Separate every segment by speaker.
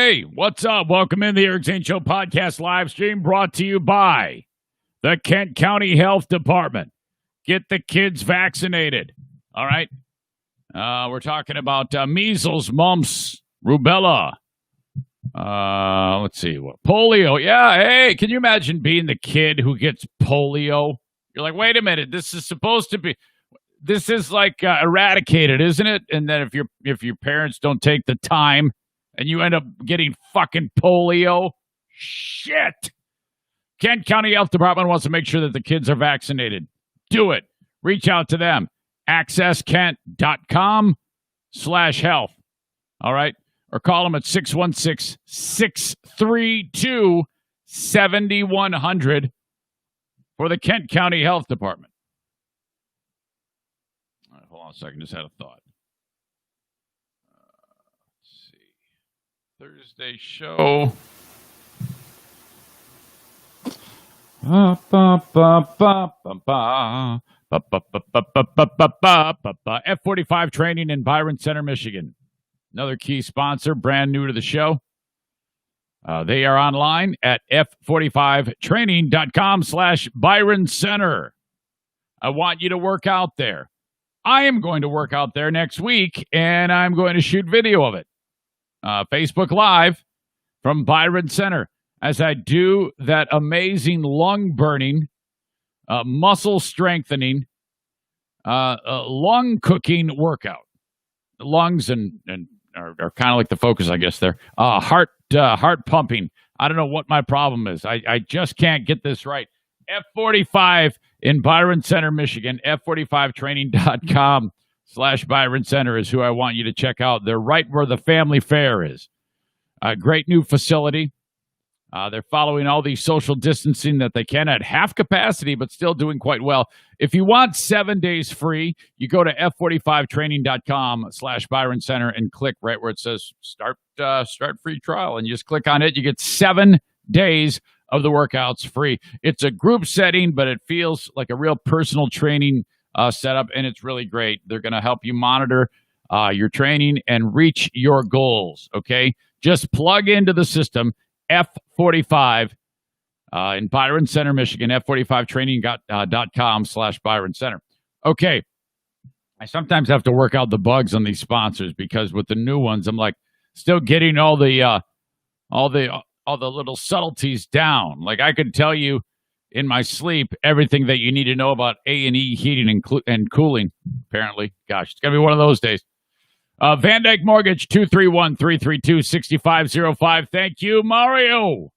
Speaker 1: Hey, what's up? Welcome in the Eric Zane Show podcast live stream brought to you by the Kent County Health Department. Get the kids vaccinated. All right. We're talking about measles, mumps, rubella. Let's see. Polio. Yeah. Hey, can you imagine being the kid who gets polio? You're like, wait a minute. This is supposed to be. This is like eradicated, isn't it? And then if your parents don't take the time and you end up getting fucking polio, shit. Kent County Health Department wants to make sure that the kids are vaccinated. Do it. Reach out to them. accesskent.com/health. All right? Or call them at 616-632-7100 for the Kent County Health Department. All right, hold on a second. Just had a thought. Let's see. Thursday show. F45 training in Byron Center, Michigan. Another key sponsor, brand new to the show. They are online at f45training.com/Byron Center. I want you to work out there. I am going to work out there next week, and I'm going to shoot video of it. Facebook Live from Byron Center as I do that amazing lung burning, muscle strengthening, lung cooking workout. The lungs and are kind of like the focus, I guess, there. Heart pumping. I don't know what my problem is. I just can't get this right. F45 in Byron Center, Michigan. F45training.com/Byron Center is who I want you to check out. They're right where the family fair is. A great new facility. They're following all the social distancing that they can at half capacity, but still doing quite well. If you want 7 days free, you go to f45training.com/Byron Center and click right where it says start free trial. And you just click on it. You get 7 days of the workouts free. It's a group setting, but it feels like a real personal training setup, and it's really great. They're going to help you monitor your training and reach your goals, okay? Just plug into the system, F45 in Byron Center, Michigan, f45training.com/Byron Center. Okay. I sometimes have to work out the bugs on these sponsors because with the new ones, I'm like still getting all the little subtleties down. Like I could tell you in my sleep everything that you need to know about A&E heating and cooling, apparently. Gosh, it's going to be one of those days. Van Dyke Mortgage, 231-332-6505. Thank you, Mario.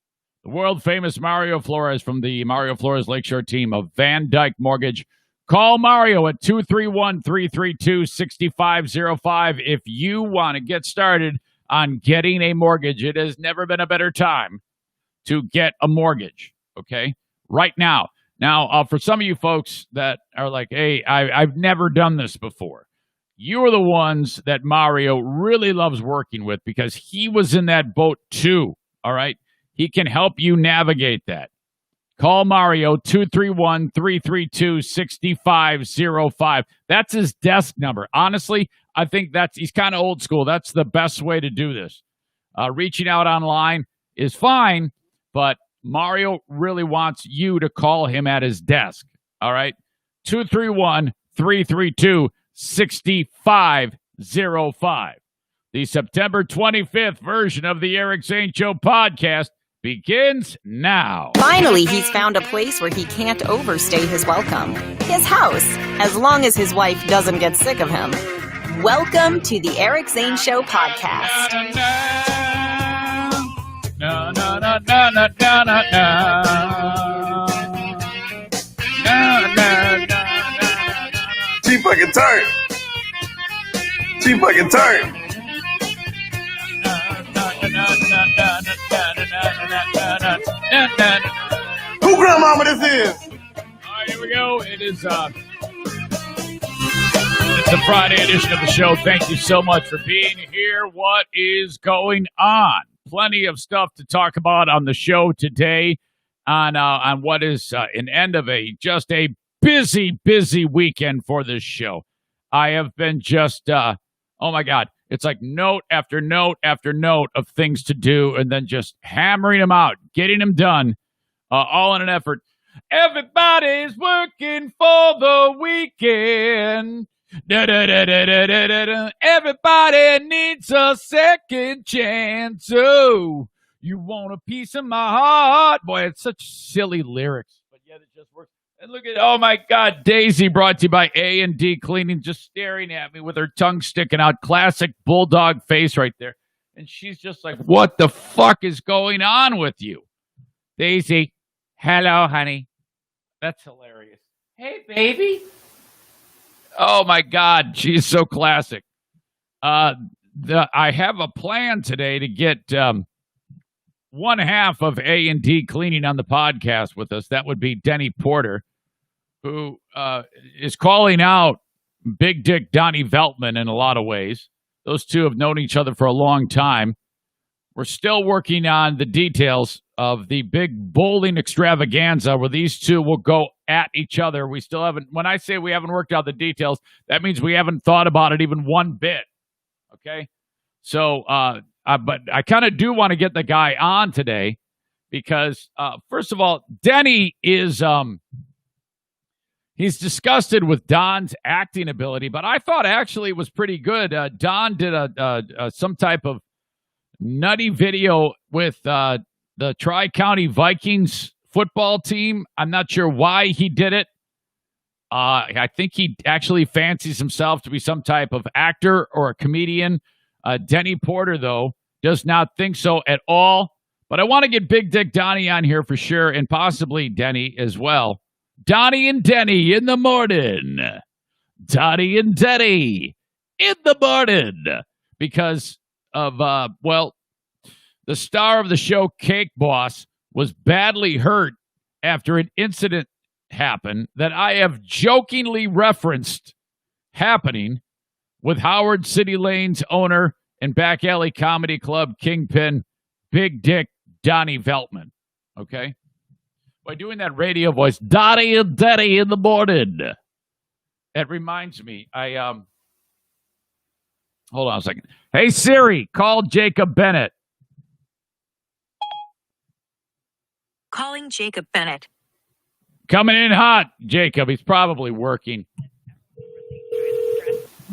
Speaker 1: The world-famous Mario Flores from the Mario Flores Lakeshore team of Van Dyke Mortgage. Call Mario at 231-332-6505 if you want to get started on getting a mortgage. It has never been a better time to get a mortgage, okay? Right now. Now, for some of you folks that are like, hey, I've never done this before. You are the ones that Mario really loves working with because he was in that boat too, all right? He can help you navigate that. Call Mario, 231-332-6505. That's his desk number. Honestly, I think he's kind of old school. That's the best way to do this. Reaching out online is fine, but Mario really wants you to call him at his desk, all right? 231-332-6505. The September 25th version of the Eric Zane Show podcast begins now.
Speaker 2: Finally, he's found a place where he can't overstay his welcome. His house, as long as his wife doesn't get sick of him. Welcome to the Eric Zane Show podcast.
Speaker 3: She fucking turned. She fucking turned. Who grandmama this is?
Speaker 1: All right, here we go. It's a Friday edition of the show. Thank you so much for being here. What is going on? Plenty of stuff to talk about on the show today on what is an end of just a busy weekend for this show. I have been just, oh my God. It's like note after note after note of things to do, and then just hammering them out, getting them done, all in an effort. Everybody's working for the weekend. Da, da, da, da, da, da, da, da. Everybody needs a second chance. Oh, you want a piece of my heart? Boy, it's such silly lyrics, but yet it just works. And look at, oh my God, Daisy, brought to you by A&D Cleaning, just staring at me with her tongue sticking out. Classic bulldog face right there. And she's just like, what the fuck is going on with you? Daisy, hello, honey. That's hilarious. Hey, baby. Oh my God, she's so classic. I have a plan today to get one half of A&D Cleaning on the podcast with us. That would be Denny Porter, who is calling out Big Dick Donnie Veltman in a lot of ways. Those two have known each other for a long time. We're still working on the details of the big bowling extravaganza where these two will go at each other. We still haven't, when I say we haven't worked out the details, that means we haven't thought about it even one bit. Okay? So, but I kind of do want to get the guy on today because, first of all, Denny is, he's disgusted with Don's acting ability, but I thought actually it was pretty good. Don did some type of nutty video with the Tri-County Vikings football team. I'm not sure why he did it. I think he actually fancies himself to be some type of actor or a comedian. Denny Porter, though, does not think so at all. But I want to get Big Dick Donnie on here for sure, and possibly Denny as well. Donnie and Denny in the morning. Donnie and Denny in the morning. Because of, the star of the show, Cake Boss, was badly hurt after an incident happened that I have jokingly referenced happening with Howard City Lane's owner and Back Alley Comedy Club kingpin, Big Dick Donnie Veltman. Okay? By doing that radio voice, Donnie and Denny in the morning. It reminds me, hold on a second. Hey, Siri, call Jacob Bennett.
Speaker 4: Calling Jacob Bennett.
Speaker 1: Coming in hot, Jacob. He's probably working.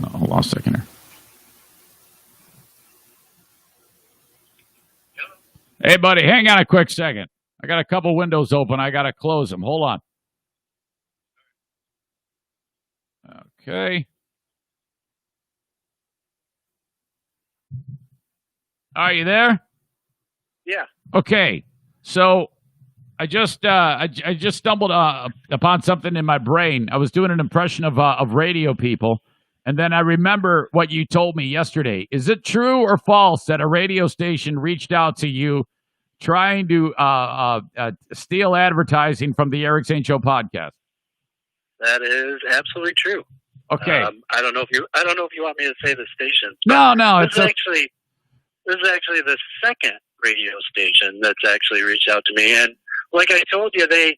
Speaker 1: Oh, hold on a second here. Hey, buddy, hang on a quick second. I got a couple windows open. I got to close them. Hold on. Okay. Are you there?
Speaker 5: Yeah.
Speaker 1: Okay. So I just stumbled upon something in my brain. I was doing an impression of radio people, and then I remember what you told me yesterday. Is it true or false that a radio station reached out to you trying to steal advertising from the Eric Zane Show podcast?
Speaker 5: That is absolutely true.
Speaker 1: Okay.
Speaker 5: I don't know if you want me to say the station.
Speaker 1: No.
Speaker 5: This is actually the second radio station that's actually reached out to me, and like I told you, they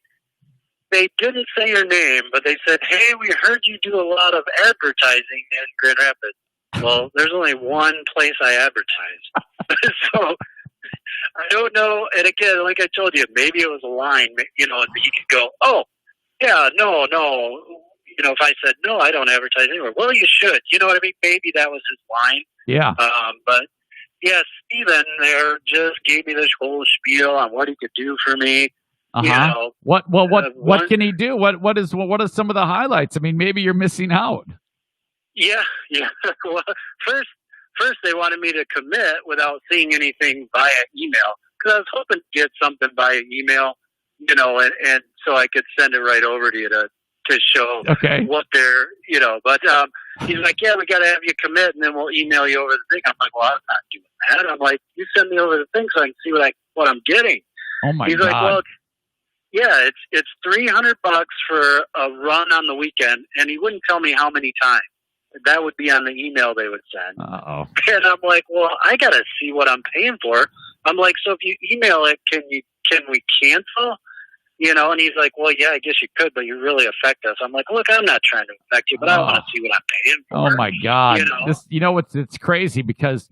Speaker 5: didn't say your name, but they said, "Hey, we heard you do a lot of advertising in Grand Rapids." Well, there's only one place I advertise, so I don't know. And again, like I told you, maybe it was a line, and you could go, "Oh, yeah, no." If I said no, I don't advertise anywhere. Well, you should. You know what I mean? Maybe that was his line.
Speaker 1: Yeah.
Speaker 5: But yeah, Steven there just gave me this whole spiel on what he could do for me.
Speaker 1: What can he do? What are some of the highlights? I mean, maybe you're missing out.
Speaker 5: Yeah. Well, first they wanted me to commit without seeing anything via email, because I was hoping to get something via email, and so I could send it right over to you to show what they're, But he's like, yeah, we got to have you commit, and then we'll email you over the thing. I'm like, well, I'm not doing that. I'm like, you send me over the thing so I can see what I'm getting.
Speaker 1: Oh my God.
Speaker 5: He's like, well, yeah, it's $300 for a run on the weekend, and he wouldn't tell me how many times. That would be on the email they would send.
Speaker 1: Uh-oh.
Speaker 5: And I'm like, well, I got to see what I'm paying for. I'm like, so if you email it, can we cancel? And he's like, well, yeah, I guess you could, but you really affect us. I'm like, look, I'm not trying to affect you, but I want to see what I'm paying for.
Speaker 1: Oh my God. It's crazy because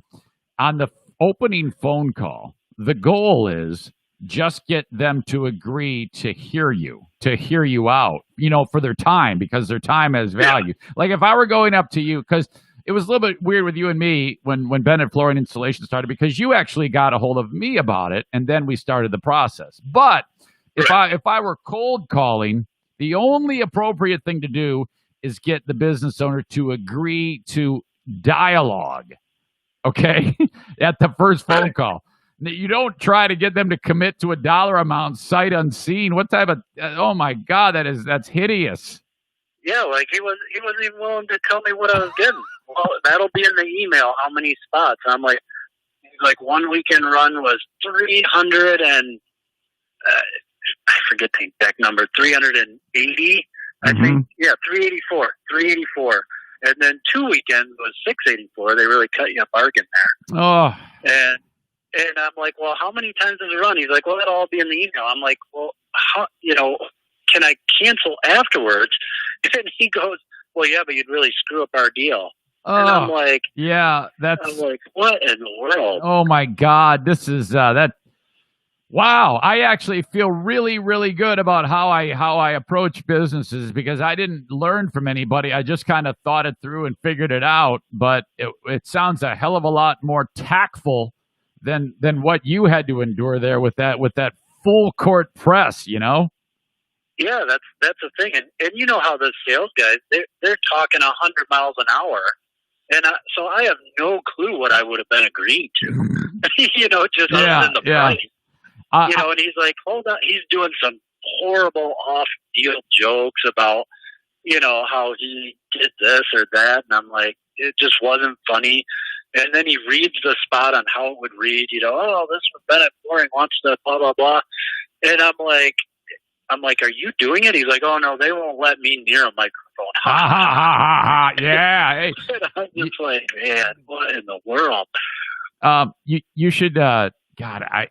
Speaker 1: on the opening phone call, the goal is just get them to agree to hear you out, for their time, because their time has value. Yeah. Like if I were going up to you, because it was a little bit weird with you and me when Bennett Flooring Installation started, because you actually got a hold of me about it, and then we started the process. But if I were cold calling, the only appropriate thing to do is get the business owner to agree to dialogue, okay, at the first phone call. You don't try to get them to commit to a dollar amount sight unseen. What type of, oh my God, that's hideous.
Speaker 5: Yeah, like he wasn't even willing to tell me what I was getting. Well, that'll be in the email, how many spots. I'm like one weekend run was 300 and, I forget the exact number, 380, I think. Yeah, 384. And then 2 weekends was 684. They really cut you a bargain there.
Speaker 1: Oh.
Speaker 5: And I'm like, well, how many times does it run? He's like, well, that'll all be in the email. I'm like, well, how, can I cancel afterwards? And he goes, well, yeah, but you'd really screw up our deal.
Speaker 1: Oh,
Speaker 5: and I'm like,
Speaker 1: yeah,
Speaker 5: I'm like, what in the world?
Speaker 1: Oh my God, this is that. Wow, I actually feel really, really good about how I approach businesses, because I didn't learn from anybody. I just kind of thought it through and figured it out. But it sounds a hell of a lot more tactful than what you had to endure there with that full court press. Yeah,
Speaker 5: that's the thing, and you know how the sales guys they're talking 100 miles an hour, and so I have no clue what I would have been agreeing to. Just other than the price. And he's like, hold on. He's doing some horrible off-deal jokes about, how he did this or that. And I'm like, it just wasn't funny. And then he reads the spot on how it would read, oh, this one Bennett Flooring wants to blah, blah, blah. And I'm like, are you doing it? He's like, oh, no, they won't let me near a microphone.
Speaker 1: Ha, ha, ha, ha, ha. Yeah. Hey.
Speaker 5: I'm just like, man, what in the world?
Speaker 1: You should, God,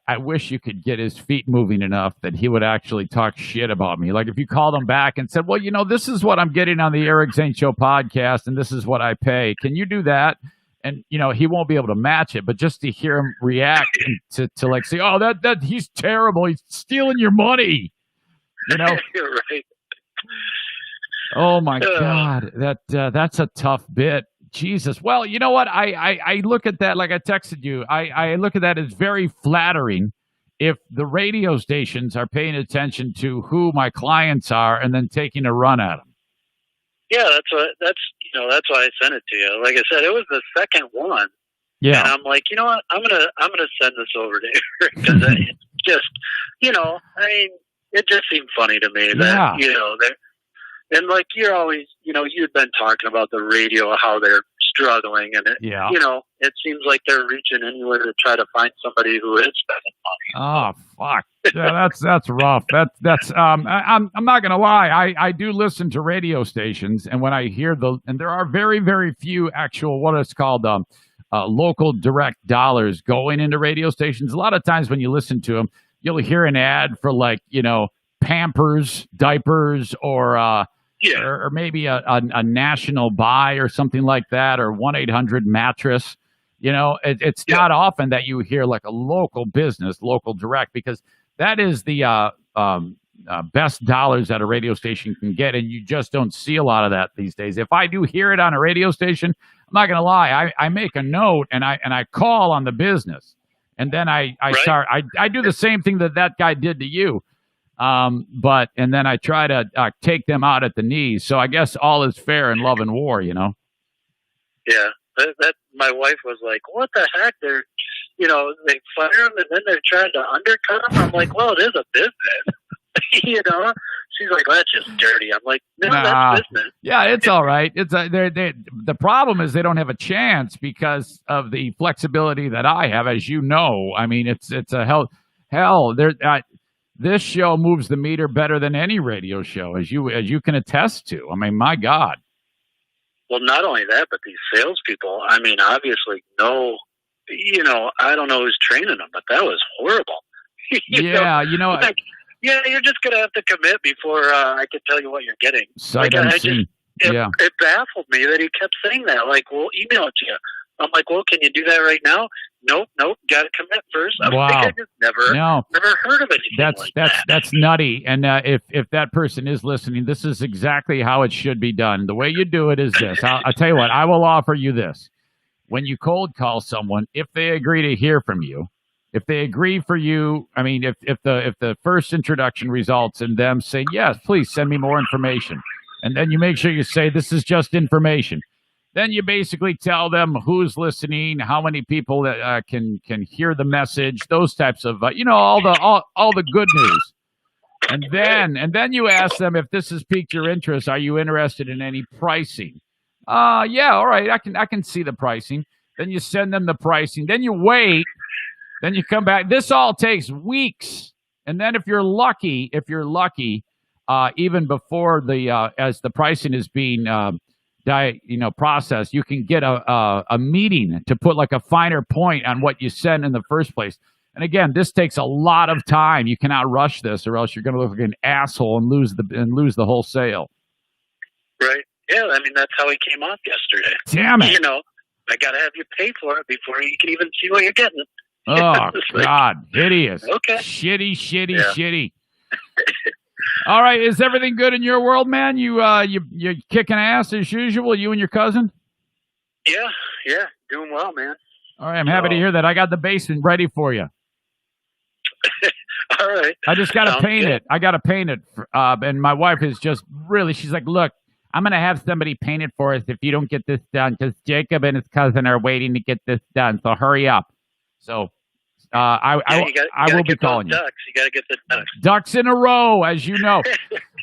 Speaker 1: I wish you could get his feet moving enough that he would actually talk shit about me. Like if you called him back and said, well, this is what I'm getting on the Eric Zane Show podcast, and this is what I pay. Can you do that? And, he won't be able to match it, but just to hear him react to like say, oh, that he's terrible. He's stealing your money.
Speaker 5: You're right.
Speaker 1: Oh my God. That's a tough bit. Jesus. Well, you know what? I look at that, like I texted you, I look at that as very flattering if the radio stations are paying attention to who my clients are and then taking a run at them.
Speaker 5: Yeah, that's why I sent it to you. Like I said, it was the second one.
Speaker 1: Yeah.
Speaker 5: And I'm like, you know what? I'm gonna send this over to Eric, because it just, it just seemed funny to me that, and like you're always, you've been talking about the radio, how they're struggling, and it seems like they're reaching anywhere to try to find somebody who is spending money.
Speaker 1: Oh fuck, yeah, that's rough. That's I'm not gonna lie, I do listen to radio stations, and when I hear and there are very, very few actual what is called local direct dollars going into radio stations. A lot of times when you listen to them, you'll hear an ad for like Pampers, diapers, or maybe a national buy or something like that, or 1-800 mattress. It's not often that you hear like a local business, local direct, because that is the best dollars that a radio station can get, and you just don't see a lot of that these days. If I do hear it on a radio station, I'm not going to lie, I make a note and I call on the business, and then I do the same thing that guy did to you. And then I try to take them out at the knees. So I guess all is fair in love and war,
Speaker 5: Yeah, that my wife was like, "What the heck? They're, they fire them and then they're trying to undercut them." I'm like, "Well, it is a business, She's like, "That's just dirty." I'm like, "No, that's business." Yeah,
Speaker 1: it's all right. It's the problem is they don't have a chance because of the flexibility that I have, as you know. I mean, it's a hell. This show moves the meter better than any radio show, as you can attest to. I mean, my God.
Speaker 5: Well, not only that, but these salespeople, I mean, obviously, I don't know who's training them, but that was horrible. yeah, you're just gonna have to commit before I can tell you what you're getting.
Speaker 1: Sight
Speaker 5: I
Speaker 1: unseen.
Speaker 5: it baffled me that he kept saying that. Like, we'll email it to you. I'm like, well, can you do that right now? Nope, got to commit first. I just never heard of anything that.
Speaker 1: That's nutty. And if that person is listening, this is exactly how it should be done. The way you do it is this. I'll tell you what. I will offer you this. When you cold call someone, if they agree to hear from you, if they agree for you, I mean, if the first introduction results in them saying, yes, please send me more information, and then you make sure you say this is just information. Then you basically tell them who's listening, how many people that can hear the message, those types of all the good news. And then you ask them if this has piqued your interest. Are you interested in any pricing? Yeah, all right. I can see the pricing. Then you send them the pricing. Then you wait. Then you come back. This all takes weeks. And then if you're lucky, even before as the pricing is being process, you can get a meeting to put like a finer point on what you send in the first place. And again, this takes a lot of time. You cannot rush this, or else you're going to look like an asshole and lose the whole sale.
Speaker 5: Right? Yeah. I mean, that's how he came off yesterday.
Speaker 1: Damn it!
Speaker 5: I got to have you pay for it before you can even see what you're getting.
Speaker 1: Oh God, hideous!
Speaker 5: Okay,
Speaker 1: shitty. All right, is everything good in your world, man? You're kicking ass as usual, you and your cousin?
Speaker 5: Yeah, doing well, man.
Speaker 1: All right, I'm happy to hear that. I got the basement ready for you.
Speaker 5: All right.
Speaker 1: I just got to paint it. I got to paint it. And my wife is just she's like, look, I'm going to have somebody paint it for us if you don't get this done, because Jacob and his cousin are waiting to get this done, so hurry up. So I will be calling you.
Speaker 5: Ducks. You got to get the ducks.
Speaker 1: Ducks in a row, as you know.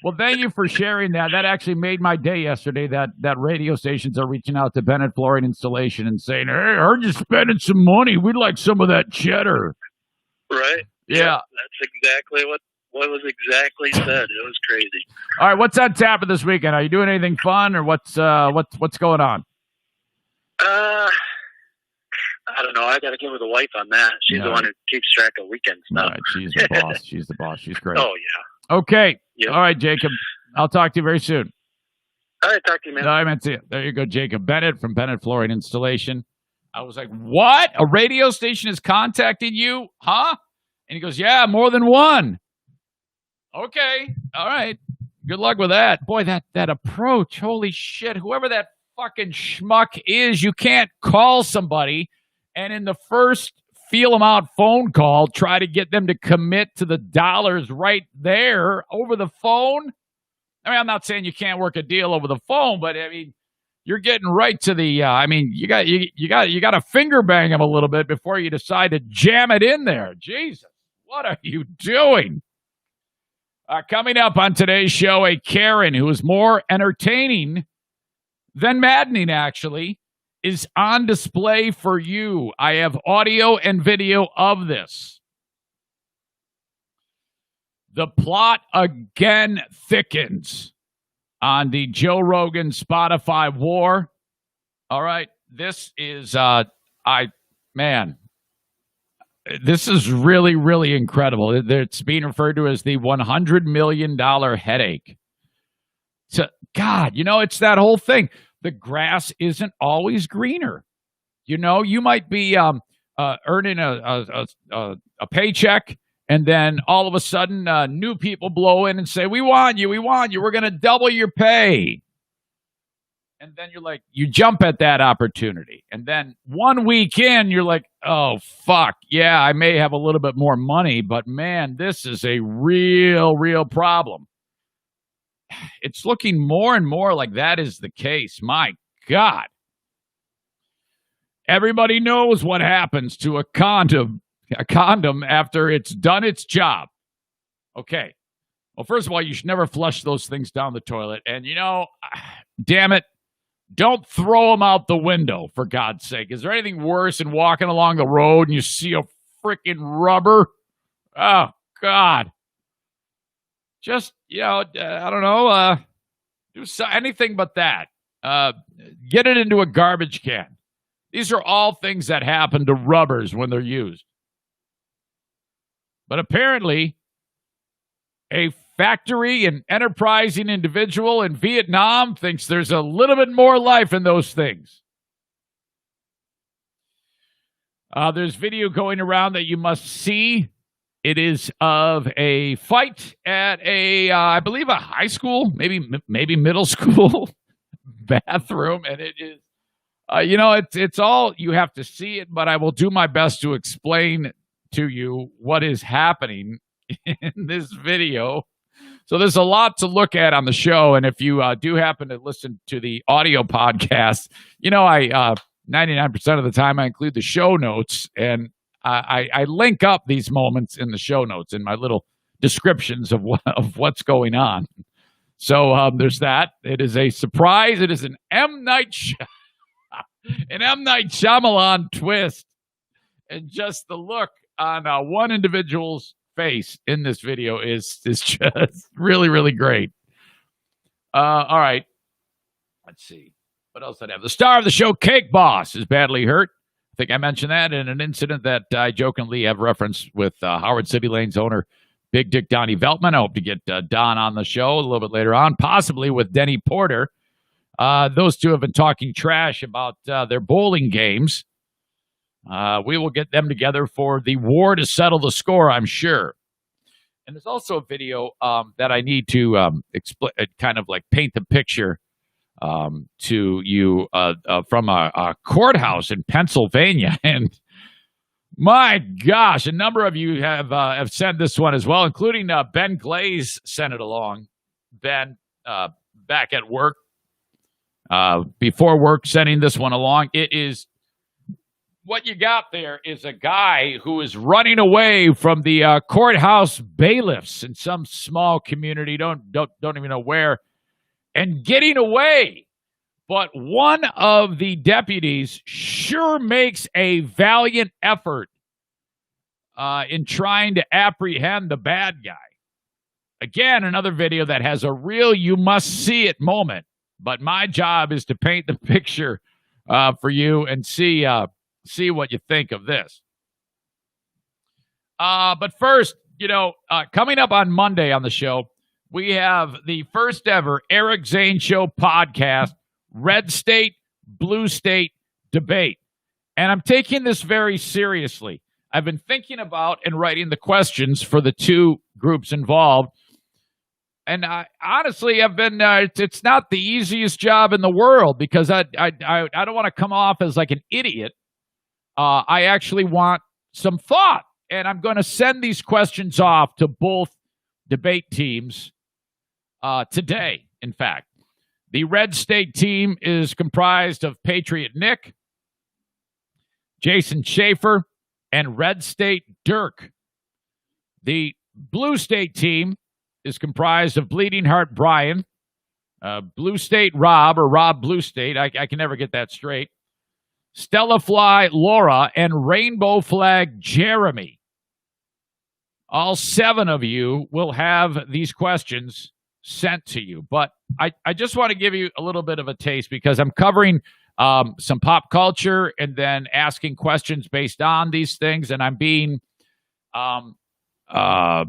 Speaker 1: Well, thank you for sharing that. That actually made my day yesterday, that radio stations are reaching out to Bennett Flooring Installation and saying, hey, I heard you spending some money. We'd like some of that cheddar.
Speaker 5: Right?
Speaker 1: Yeah.
Speaker 5: That's exactly what was exactly said. It was crazy.
Speaker 1: All right, what's on tap for this weekend? Are you doing anything fun, or what's going on?
Speaker 5: I don't know. I got to get with the wife on that. She's the one who keeps track of weekend stuff.
Speaker 1: Right, she's the boss. She's the boss. She's great.
Speaker 5: Oh, yeah.
Speaker 1: Okay.
Speaker 5: Yep.
Speaker 1: All right, Jacob. I'll talk to you very soon.
Speaker 5: All right, talk to you, man.
Speaker 1: All right, man. See you. There you go, Jacob Bennett from Bennett Flooring Installation. I was like, what? A radio station is contacting you? Huh? And he goes, yeah, more than one. Okay. All right. Good luck with that. Boy, that approach. Holy shit. Whoever that fucking schmuck is, you can't call somebody and in the first feel them out phone call, try to get them to commit to the dollars right there over the phone. I mean, I'm not saying you can't work a deal over the phone, but I mean, you're getting right to the. You got to finger bang them a little bit before you decide to jam it in there. Jesus, what are you doing? Coming up on today's show, a Karen who is more entertaining than maddening, actually, is on display for you. I have audio and video of this. The plot again thickens on the Joe Rogan Spotify war. All right, this is this is really, really incredible. It's being referred to as the $100 million headache. So, God, it's that whole thing. The grass isn't always greener. You might be earning a paycheck, and then all of a sudden new people blow in and say, we want you, we're going to double your pay. And then you jump at that opportunity. And then 1 week in, you're like, oh, fuck, yeah, I may have a little bit more money, but man, this is a real, real problem. It's looking more and more like that is the case. My God. Everybody knows what happens to a condom after it's done its job. Okay. Well, first of all, you should never flush those things down the toilet. And, damn it, don't throw them out the window, for God's sake. Is there anything worse than walking along the road and you see a freaking rubber? Oh, God. Just, I don't know, do anything but that. Get it into a garbage can. These are all things that happen to rubbers when they're used. But apparently, A factory and enterprising individual in Vietnam thinks there's a little bit more life in those things. There's video going around that you must see. It is of a fight at I believe a high school, maybe middle school bathroom, and it is, it's all, you have to see it, but I will do my best to explain to you what is happening in this video. So there's a lot to look at on the show, and if you do happen to listen to the audio podcast, I 99% of the time I include the show notes, and I link up these moments in the show notes in my little descriptions of what's going on. So there's that. It is a surprise. It is an M. Night Shyamalan twist, and just the look on one individual's face in this video is just really, really great. All right, let's see. What else did I have? The star of the show, Cake Boss, is badly hurt. I think I mentioned that in an incident that I jokingly have referenced with Howard City Lane's owner, Big Dick Donnie Veltman. I hope to get Don on the show a little bit later on, possibly with Denny Porter. Those two have been talking trash about their bowling games. We will get them together for the war to settle the score, I'm sure. And there's also a video that I need to kind of like paint the picture to you from a courthouse in Pennsylvania. And my gosh, a number of you have sent this one as well, including Ben Glaze sent it along. Ben, back at work, before work, sending this one along. It is, what you got there is a guy who is running away from the courthouse bailiffs in some small community, don't even know where, and getting away. But one of the deputies sure makes a valiant effort in trying to apprehend the bad guy. Again, another video that has a real you must see it moment. But my job is to paint the picture for you and see what you think of this. But first, coming up on Monday on the show, we have the first ever Eric Zane Show podcast, Red State, Blue State debate. And I'm taking this very seriously. I've been thinking about and writing the questions for the two groups involved. And honestly, I've been, it's not the easiest job in the world because I don't want to come off as like an idiot. I actually want some thought. And I'm going to send these questions off to both debate teams today, in fact. The Red State team is comprised of Patriot Nick, Jason Schaefer, and Red State Dirk. The Blue State team is comprised of Bleeding Heart Brian, Blue State Rob, or Rob Blue State, I can never get that straight, Stella Fly Laura, and Rainbow Flag Jeremy. All 7 of you will have these questions sent to you. But I just want to give you a little bit of a taste because I'm covering some pop culture and then asking questions based on these things, and I'm being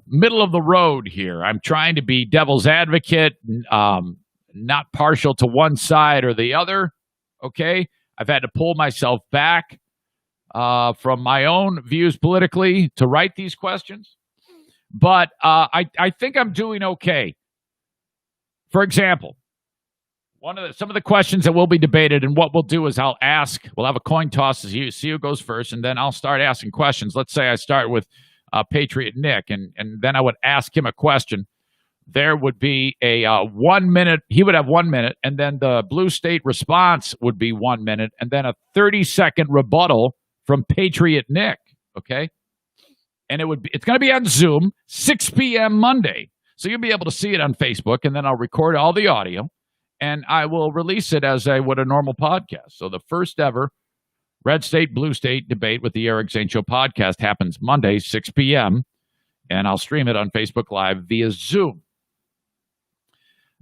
Speaker 1: middle of the road here. I'm trying to be devil's advocate, not partial to one side or the other, okay? I've had to pull myself back from my own views politically to write these questions. But I think I'm doing okay. For example, some of the questions that will be debated, and what we'll do is we'll have a coin toss as you see who goes first, and then I'll start asking questions. Let's say I start with Patriot Nick, and then I would ask him a question. There would be a 1 minute, he would have 1 minute, and then the Blue State response would be 1 minute, and then a 30-second rebuttal from Patriot Nick, okay? And it's going to be on Zoom, 6 p.m. Monday. So you'll be able to see it on Facebook, and then I'll record all the audio, and I will release it as I would a normal podcast. So the first ever Red State, Blue State debate with the Eric Zane Show podcast happens Monday, 6 p.m., and I'll stream it on Facebook Live via Zoom.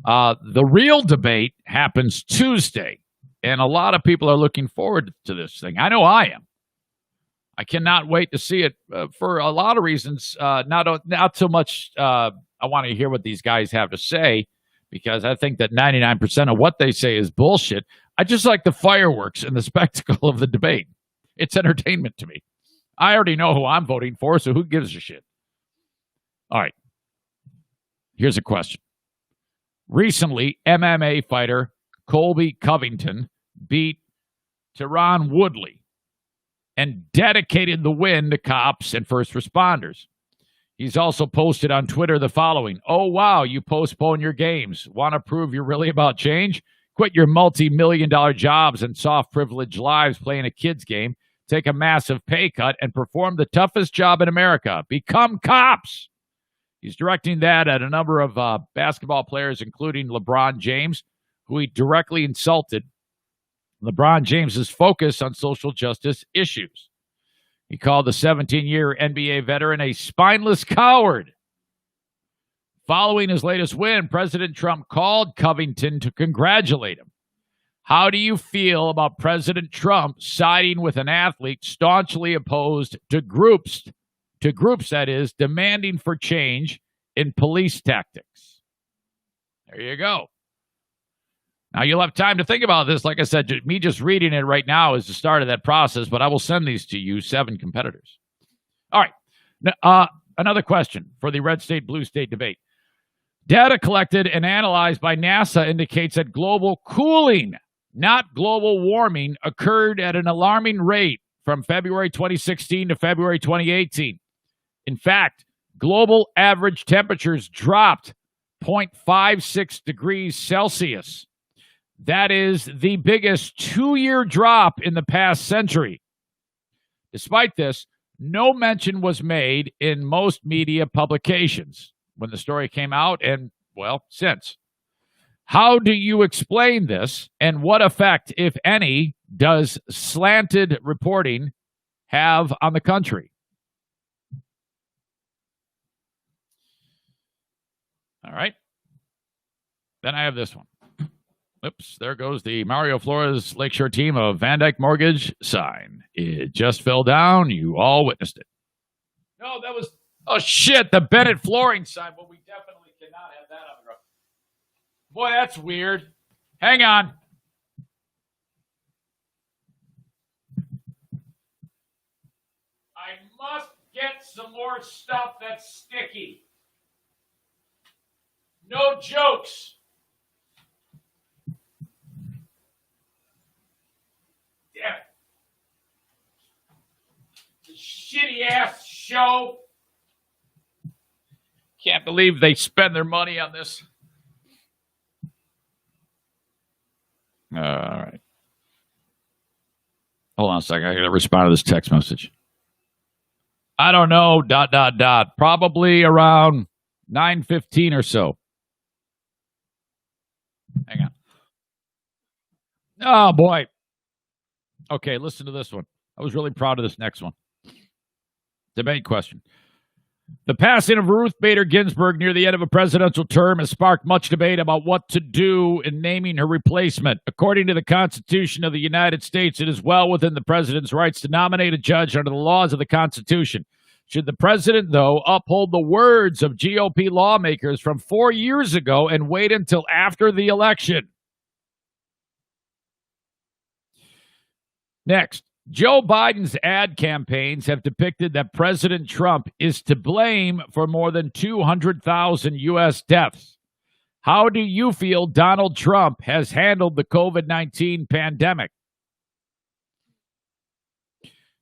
Speaker 1: The real debate happens Tuesday, and a lot of people are looking forward to this thing. I know I am. I cannot wait to see it for a lot of reasons, not so much I want to hear what these guys have to say because I think that 99% of what they say is bullshit. I just like the fireworks and the spectacle of the debate. It's entertainment to me. I already know who I'm voting for, so who gives a shit? All right. Here's a question. Recently, MMA fighter Colby Covington beat Tyron Woodley and dedicated the win to cops and first responders. He's also posted on Twitter the following: "Oh, wow, you postpone your games. Want to prove you're really about change? Quit your multi-million-dollar jobs and soft privileged lives playing a kid's game. Take a massive pay cut and perform the toughest job in America. Become cops." He's directing that at a number of basketball players, including LeBron James, who he directly insulted. LeBron James's focus on social justice issues. He called the 17-year NBA veteran a spineless coward. Following his latest win, President Trump called Covington to congratulate him. How do you feel about President Trump siding with an athlete staunchly opposed to groups that is, demanding for change in police tactics? There you go. Now, you'll have time to think about this. Like I said, me just reading it right now is the start of that process, but I will send these to you, 7 competitors. All right. Now, another question for the red state, blue state debate. Data collected and analyzed by NASA indicates that global cooling, not global warming, occurred at an alarming rate from February 2016 to February 2018. In fact, global average temperatures dropped 0.56 degrees Celsius. That is the biggest 2-year drop in the past century. Despite this, no mention was made in most media publications when the story came out and, well, since. How do you explain this, and what effect, if any, does slanted reporting have on the country? All right. Then I have this one. Oops, there goes the Mario Flores Lakeshore team of Van Dyke Mortgage sign. It just fell down. You all witnessed it. No, that was, oh shit, the Bennett flooring sign. Well, we definitely cannot have that on the road. Boy, that's weird. Hang on. I must get some more stuff that's sticky. No jokes. Damn it. The shitty ass show. Can't believe they spend their money on this. All right. Hold on a second. I got to respond to this text message. I don't know, ... Probably around 9:15 or so. Hang on. Oh, boy. Okay, listen to this one. I was really proud of this next one. Debate question. The passing of Ruth Bader Ginsburg near the end of a presidential term has sparked much debate about what to do in naming her replacement. According to the Constitution of the United States, it is well within the president's rights to nominate a judge under the laws of the Constitution. Should the president, though, uphold the words of GOP lawmakers from 4 years ago and wait until after the election? Next, Joe Biden's ad campaigns have depicted that President Trump is to blame for more than 200,000 U.S. deaths. How do you feel Donald Trump has handled the COVID-19 pandemic?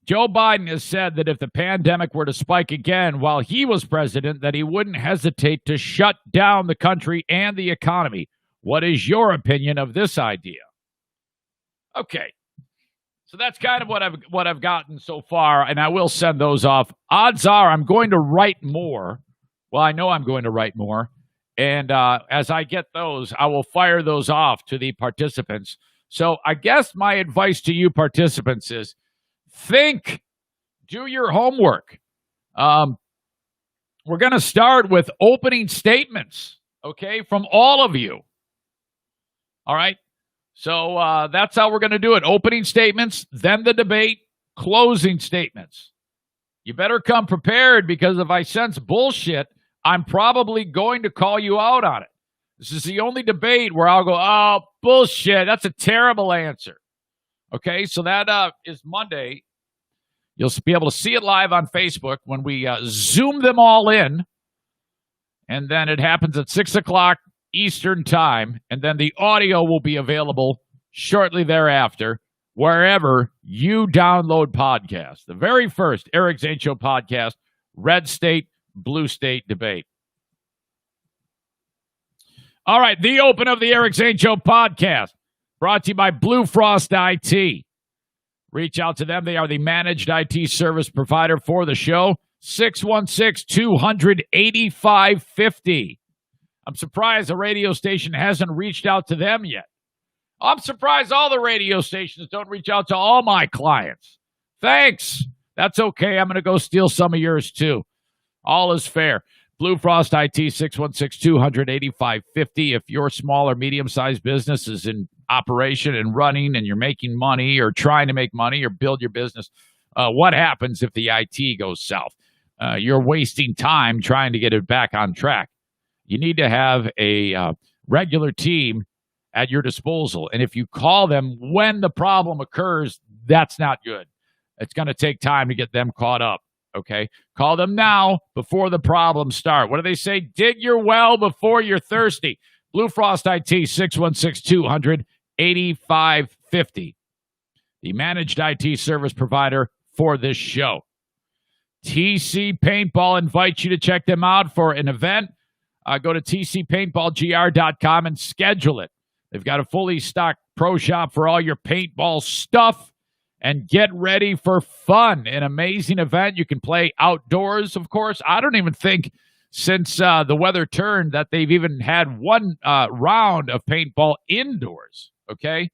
Speaker 1: Joe Biden has said that if the pandemic were to spike again while he was president, that he wouldn't hesitate to shut down the country and the economy. What is your opinion of this idea? Okay. So that's kind of what I've gotten so far, and I will send those off. Odds are I'm going to write more. Well, I know I'm going to write more. And as I get those, I will fire those off to the participants. So I guess my advice to you participants is think, do your homework. We're going to start with opening statements, okay, from all of you. All right? So that's how we're going to do it. Opening statements, then the debate, closing statements. You better come prepared, because if I sense bullshit, I'm probably going to call you out on it. This is the only debate where I'll go, oh, bullshit. That's a terrible answer. Okay, so that is Monday. You'll be able to see it live on Facebook when we zoom them all in. And then it happens at 6 o'clock Eastern time. And then the audio will be available shortly thereafter, wherever you download podcasts. The very first Eric Zane Show podcast, Red State, Blue State debate. All right, the open of the Eric Zane Show podcast, brought to you by Blue Frost IT. Reach out to them. They are the managed IT service provider for the show. 616-200-8550. I'm surprised the radio station hasn't reached out to them yet. I'm surprised all the radio stations don't reach out to all my clients. Thanks. That's okay. I'm going to go steal some of yours, too. All is fair. Blue Frost IT, 616-200-8550. If your small or medium-sized business is in operation and running and you're making money or trying to make money or build your business, what happens if the IT goes south? You're wasting time trying to get it back on track. You need to have a regular team at your disposal. And if you call them when the problem occurs, that's not good. It's going to take time to get them caught up. Okay? Call them now before the problems start. What do they say? Dig your well before you're thirsty. Blue Frost IT, 616-200-8550. The managed IT service provider for this show. TC Paintball invites you to check them out for an event. Go to tcpaintballgr.com and schedule it. They've got a fully stocked pro shop for all your paintball stuff. And get ready for fun. An amazing event. You can play outdoors, of course. I don't even think since the weather turned that they've even had one round of paintball indoors, okay?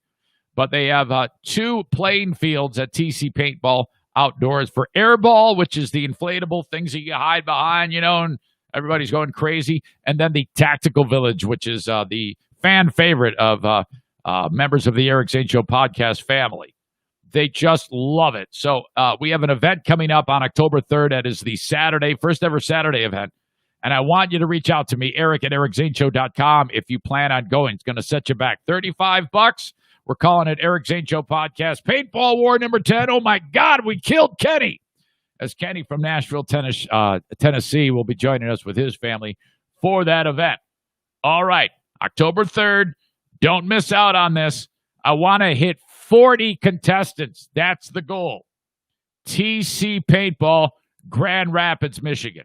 Speaker 1: But they have 2 playing fields at TC Paintball outdoors for airball, which is the inflatable things that you hide behind, and everybody's going crazy. And then the tactical village, which is the fan favorite of members of the Eric Zane Show podcast family. They just love it. So we have an event coming up on October 3rd. That is the first ever Saturday event. And I want you to reach out to me, Eric at ericzaneshow.com, if you plan on going. It's going to set you back $35. We're calling it Eric Zane Show Podcast. Paintball War number 10. Oh, my God, we killed Kenny. As Kenny from Nashville, Tennessee will be joining us with his family for that event. All right, October 3rd. Don't miss out on this. I want to hit 40 contestants. That's the goal. TC Paintball, Grand Rapids, Michigan.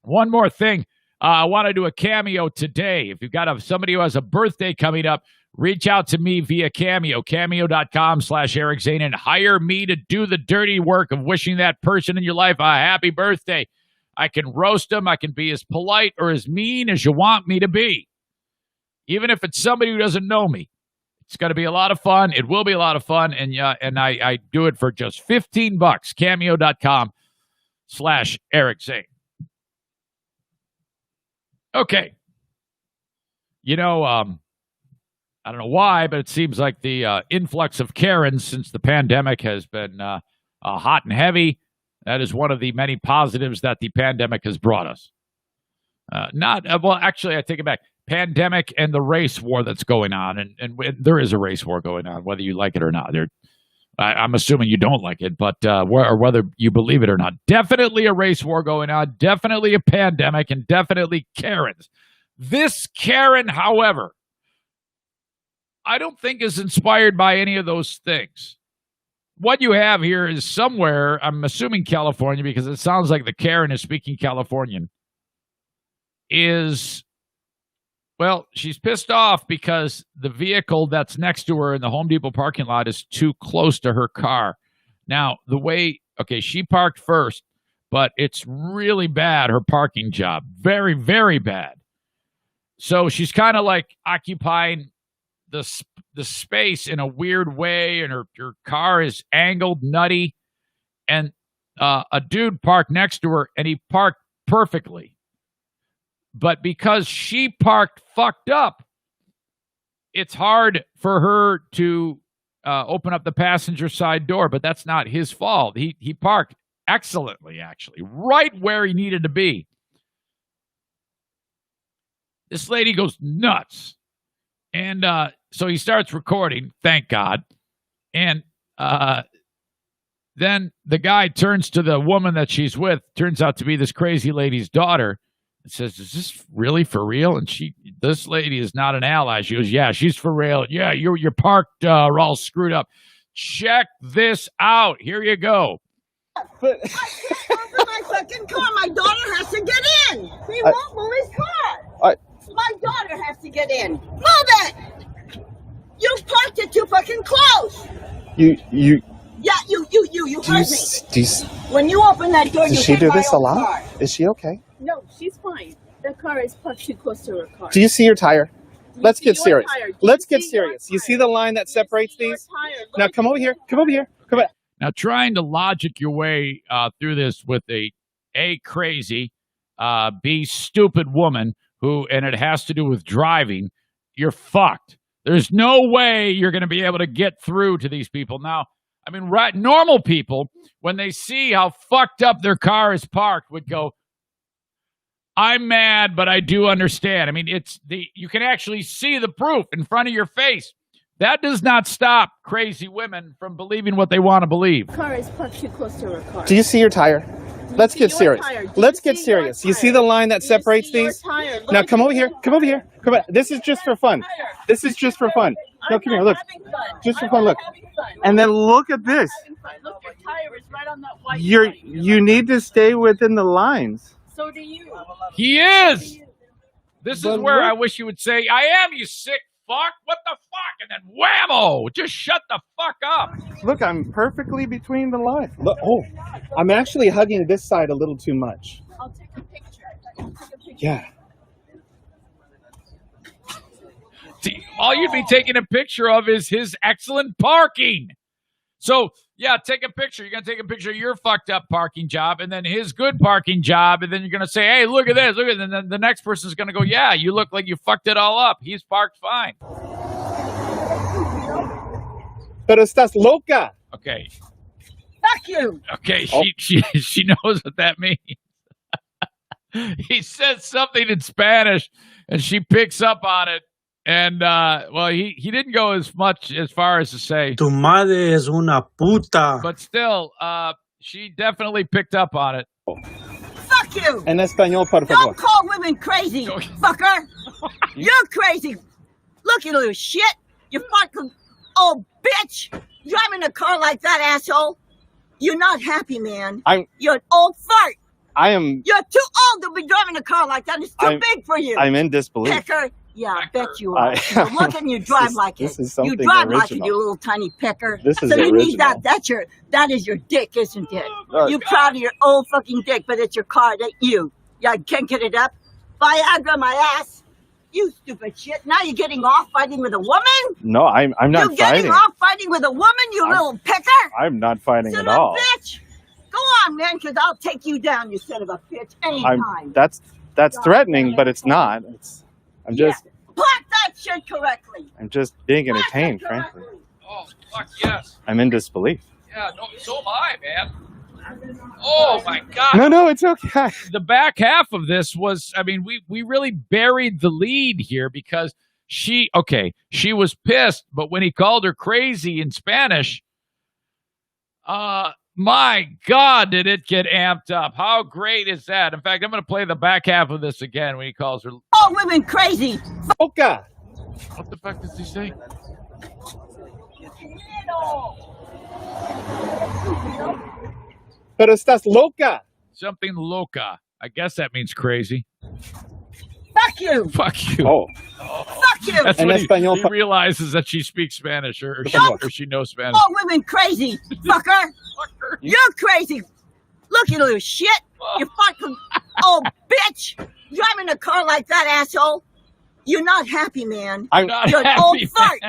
Speaker 1: One more thing. I want to do a cameo today. If you've got somebody who has a birthday coming up, reach out to me via Cameo, cameo.com/Eric Zane, and hire me to do the dirty work of wishing that person in your life a happy birthday. I can roast them. I can be as polite or as mean as you want me to be, even if it's somebody who doesn't know me. It's going to be a lot of fun. It will be a lot of fun, and I do it for just $15. Cameo.com/Eric Zane. Okay. I don't know why, but it seems like the influx of Karens since the pandemic has been hot and heavy. That is one of the many positives that the pandemic has brought us. Actually, I take it back. Pandemic and the race war that's going on, and there is a race war going on, whether you like it or not. I'm assuming you don't like it, but or whether you believe it or not. Definitely a race war going on, definitely a pandemic, and definitely Karens. This Karen, however, I don't think is inspired by any of those things. What you have here is somewhere, I'm assuming California, because it sounds like the Karen is speaking Californian, she's pissed off because the vehicle that's next to her in the Home Depot parking lot is too close to her car. Now, she parked first, but it's really bad, her parking job. Very, very bad. So she's kind of like occupying the space in a weird way, and her car is angled, nutty. And a dude parked next to her, and he parked perfectly. But because she parked fucked up, it's hard for her to open up the passenger side door, but that's not his fault. He parked excellently, actually, right where he needed to be. this lady goes nuts. And so he starts recording, thank God. And then the guy turns to the woman that she's with, turns out to be this crazy lady's daughter, and says, is this really for real? And this lady is not an ally. She goes, yeah, she's for real. Yeah, you're parked all screwed up. Check this out. Here you go.
Speaker 6: But I can't open my fucking car. My daughter has to get in. He won't move his car. My daughter has to get in. Move it. You parked it too fucking close.
Speaker 3: You
Speaker 6: Yeah, you heard me. When you open that door,
Speaker 3: does
Speaker 6: you
Speaker 3: she
Speaker 6: hit
Speaker 3: do
Speaker 6: my
Speaker 3: this a
Speaker 6: own
Speaker 3: lot?
Speaker 6: car.
Speaker 3: Is she okay?
Speaker 7: No, she's fine. The car is parked too close to her car.
Speaker 3: Do you see your tire? Let's get
Speaker 7: your
Speaker 3: serious.
Speaker 7: tire? Do
Speaker 3: Let's
Speaker 7: you
Speaker 3: get
Speaker 7: see your
Speaker 3: serious. You
Speaker 7: tire?
Speaker 3: see the line that separates
Speaker 7: See your
Speaker 3: these?
Speaker 7: tire?
Speaker 3: Now
Speaker 7: Look
Speaker 3: come over here. Come over here. Come on.
Speaker 1: Now, trying to logic your way through this with a crazy, B stupid woman and it has to do with driving, you're fucked. There's no way you're going to be able to get through to these people. Now, I mean, normal people, when they see how fucked up their car is parked, would go, I'm mad, but I do understand. I mean, you can actually see the proof in front of your face. That does not stop crazy women from believing what they want to believe.
Speaker 7: The car is parked too close to her car.
Speaker 3: Do you see your tire? Let's
Speaker 7: see
Speaker 3: get
Speaker 7: your
Speaker 3: serious.
Speaker 7: tire? Do
Speaker 3: Let's
Speaker 7: you
Speaker 3: get
Speaker 7: see your
Speaker 3: serious. You
Speaker 7: tire?
Speaker 3: see the line that
Speaker 7: Do you
Speaker 3: separates
Speaker 7: see your
Speaker 3: these?
Speaker 7: tire?
Speaker 3: Now
Speaker 7: Look
Speaker 3: come
Speaker 7: at
Speaker 3: over here.
Speaker 7: your
Speaker 3: Come over here. Come on. This is just for fun. This is just for fun. No, come here. Look. Just for fun. Look. And then look at this.
Speaker 7: Look, your tire is right on that white line.
Speaker 3: You need to stay within the lines.
Speaker 7: So do you.
Speaker 1: He is. This is
Speaker 3: But
Speaker 1: where
Speaker 3: look-
Speaker 1: I wish you would say, I am, you sick fuck. What the fuck? And then whammo. Just shut the fuck up.
Speaker 3: Look, I'm perfectly between the lines. Look, I'm actually hugging this side a little too much.
Speaker 7: I'll take a picture.
Speaker 3: Yeah.
Speaker 1: See, all you'd be taking a picture of is his excellent parking. So, yeah, take a picture. You're going to take a picture of your fucked up parking job and then his good parking job. And then you're going to say, hey, look at this. Look at this. And then the next person's going to go, yeah, you look like you fucked it all up. He's parked fine.
Speaker 3: Pero estás loca.
Speaker 1: Okay.
Speaker 6: Fuck you.
Speaker 1: Okay. She knows what that means. He says something in Spanish and she picks up on it. And, he didn't go as far as to say,
Speaker 8: Tu madre es una puta.
Speaker 1: but still, she definitely picked up on it.
Speaker 6: Fuck you.
Speaker 3: En español, por favor.
Speaker 6: Don't call women crazy, fucker. You're crazy. Look, you little shit. You fucking old bitch. Driving a car like that, asshole. You're not happy, man. You're an old fart. You're too old to be driving a car like that. It's too big for you.
Speaker 3: I'm in disbelief.
Speaker 6: Pecker. Yeah, I bet you are. You look and you drive like it.
Speaker 3: This is something
Speaker 6: You drive like it,
Speaker 3: original.
Speaker 6: you little tiny pecker.
Speaker 3: This is
Speaker 6: so you need
Speaker 3: original.
Speaker 6: that is your dick, isn't it? You proud of your old fucking dick, but it's your car, that you. Yeah, can't get it up. Viagra my ass. You stupid shit. Now you're getting off fighting with a woman?
Speaker 3: No, I'm not
Speaker 6: You're getting
Speaker 3: fighting.
Speaker 6: off fighting with a woman, you little pecker?
Speaker 3: I'm not fighting
Speaker 6: Son
Speaker 3: at
Speaker 6: of a
Speaker 3: all.
Speaker 6: bitch. Go on, man, because I'll take you down, you son of a bitch, anytime.
Speaker 3: That's threatening, but it's not. I'm just
Speaker 6: Block that shit correctly.
Speaker 3: I'm just being
Speaker 6: Block
Speaker 3: entertained,
Speaker 6: that
Speaker 3: frankly.
Speaker 6: correctly.
Speaker 1: Oh, fuck yes.
Speaker 3: I'm in disbelief.
Speaker 1: Yeah, no, so am I, man. Oh, my God.
Speaker 3: No, it's okay.
Speaker 1: The back half of this was, I mean, we really buried the lead here because she was pissed, but when he called her crazy in Spanish, my God, did it get amped up. How great is that? In fact, I'm going to play the back half of this again when he calls her.
Speaker 6: All women crazy.
Speaker 3: Loca.
Speaker 1: What the fuck does he say?
Speaker 3: Pero estás loca.
Speaker 1: Something loca. I guess that means crazy.
Speaker 6: Fuck you.
Speaker 1: Fuck you.
Speaker 3: Oh,
Speaker 6: Fuck you.
Speaker 1: That's
Speaker 3: En
Speaker 1: when
Speaker 3: español
Speaker 1: he
Speaker 3: pa-
Speaker 1: realizes that she speaks Spanish or she knows Spanish.
Speaker 6: All women crazy, fucker. You're crazy. Look, you little shit. You fucking old bitch. Driving a car like that, asshole. You're not happy, man.
Speaker 1: Not
Speaker 6: You're an
Speaker 1: happy,
Speaker 6: old fart.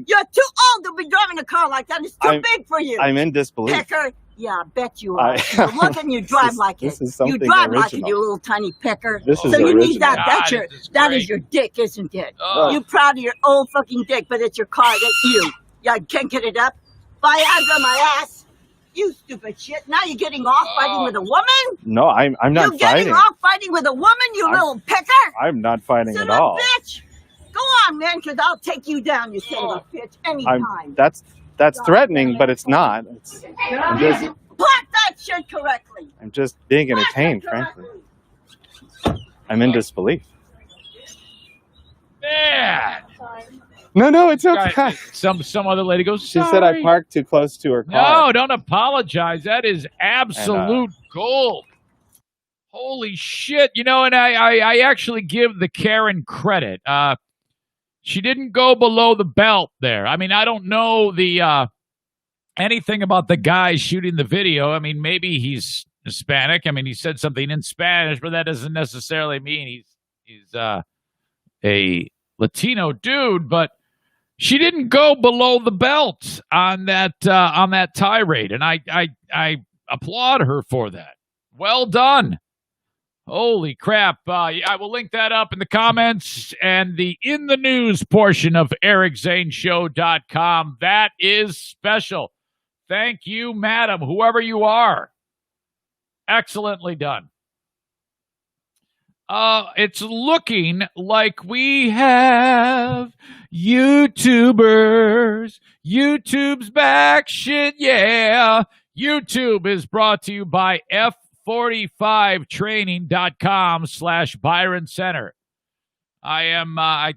Speaker 6: You're too old to be driving a car like that. It's too big for you.
Speaker 3: I'm in disbelief.
Speaker 6: Pecker. Yeah, I bet you are.
Speaker 3: I-
Speaker 6: You look and you drive like it.
Speaker 3: This is
Speaker 6: You
Speaker 3: something
Speaker 6: drive like it,
Speaker 3: original.
Speaker 6: you little tiny pecker.
Speaker 3: This is
Speaker 6: so you
Speaker 3: original.
Speaker 6: need that.
Speaker 1: God,
Speaker 6: That
Speaker 1: this
Speaker 6: is
Speaker 1: is
Speaker 6: your dick, isn't it?
Speaker 1: Oh.
Speaker 6: You proud of your old fucking dick, but it's your car, that you. Yeah, can't get it up. Viagra my ass. You stupid shit. Now you're getting off fighting with a woman?
Speaker 3: No, I'm not
Speaker 6: You're getting
Speaker 3: fighting.
Speaker 6: off fighting with a woman, you little picker?
Speaker 3: I'm not fighting
Speaker 6: Son
Speaker 3: at
Speaker 6: of a
Speaker 3: all.
Speaker 6: bitch. Go on, man, because I'll take you down, you son of a bitch, anytime.
Speaker 3: That's threatening, but it's not. I'm just
Speaker 6: Plot that shit correctly.
Speaker 3: I'm just being entertained, frankly. I'm in disbelief.
Speaker 1: Man.
Speaker 3: No, it's okay.
Speaker 1: Some other lady goes,
Speaker 3: She said I parked too close to her car.
Speaker 1: No, don't apologize. That is absolute gold. Holy shit. You know, and I actually give the Karen credit. She didn't go below the belt there. I mean, I don't know the anything about the guy shooting the video. I mean, maybe he's Hispanic. I mean, he said something in Spanish, but that doesn't necessarily mean he's a Latino dude, but she didn't go below the belt on that tirade, and I applaud her for that. Well done. Holy crap. I will link that up in the comments and the in the news portion of ericzaneshow.com. That is special. Thank you, madam, whoever you are. Excellently done. It's looking like we have YouTubers. YouTube's back. Shit, yeah. YouTube is brought to you by F45training.com/Byron Center. I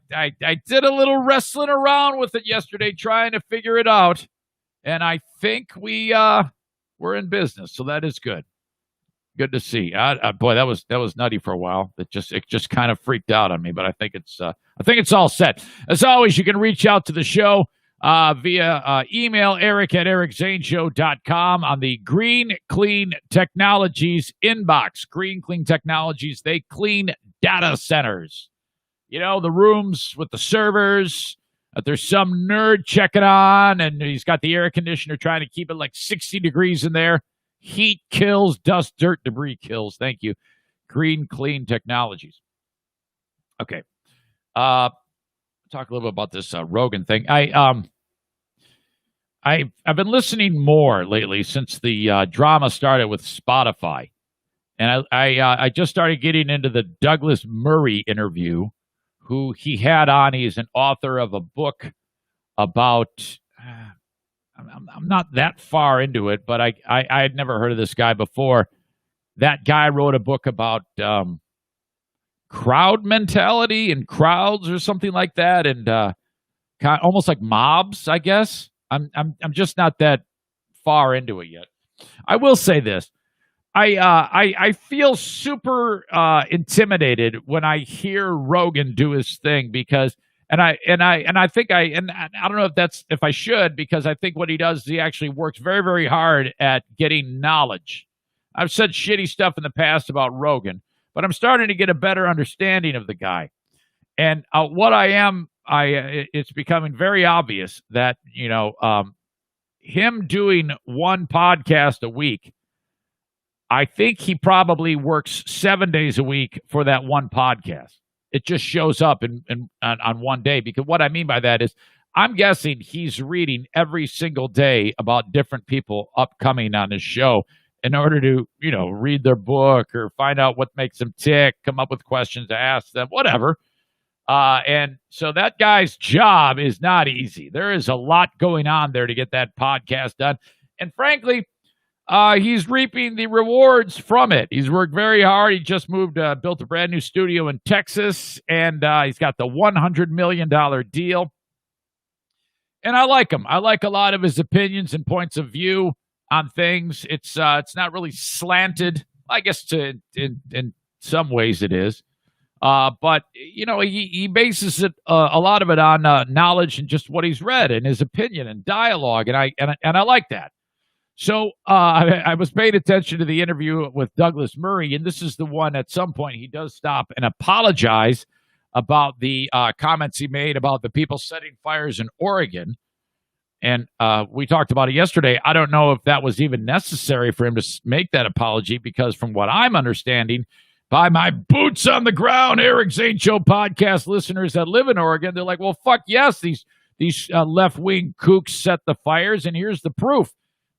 Speaker 1: did a little wrestling around with it yesterday trying to figure it out, and I think we're in business, so that is good. Good to see. Boy, that was nutty for a while. It just kind of freaked out on me, but I think it's all set. As always, you can reach out to the show via email, eric@ericzaneshow.com, on the Green Clean Technologies inbox. Green Clean Technologies, they clean data centers. You know, the rooms with the servers that there's some nerd checking on, and he's got the air conditioner trying to keep it like 60 degrees in there. Heat kills, dust, dirt, debris kills. Thank you. Green Clean Technologies. Okay. Talk a little bit about this Rogan thing. I've been listening more lately since the drama started with Spotify, and I just started getting into the Douglas Murray interview, who he had on. He's an author of a book about. I'm not that far into it, but I had never heard of this guy before. That guy wrote a book about crowd mentality and crowds or something like that, and almost like mobs, I guess. I'm just not that far into it yet. I will say this: I feel super intimidated when I hear Rogan do his thing, because. And I think I don't know if I should, because I think what he does is he actually works very, very hard at getting knowledge. I've said shitty stuff in the past about Rogan, but I'm starting to get a better understanding of the guy. And it's becoming very obvious that, him doing one podcast a week, I think he probably works 7 days a week for that one podcast. It just shows up on one day, because what I mean by that is I'm guessing he's reading every single day about different people upcoming on his show in order to, read their book or find out what makes them tick, come up with questions to ask them, whatever. And so that guy's job is not easy. There is a lot going on there to get that podcast done. And frankly, he's reaping the rewards from it. He's worked very hard. He just built a brand new studio in Texas, and he's got the $100 million deal. And I like him. I like a lot of his opinions and points of view on things. It's not really slanted. I guess in some ways it is. But he bases it a lot of it on knowledge and just what he's read and his opinion and dialogue, and I like that. So I was paying attention to the interview with Douglas Murray, and this is the one at some point he does stop and apologize about the comments he made about the people setting fires in Oregon. And we talked about it yesterday. I don't know if that was even necessary for him to make that apology, because from what I'm understanding, by my boots on the ground, Eric Zane Show podcast listeners that live in Oregon, they're like, well, fuck yes, these left-wing kooks set the fires, and here's the proof.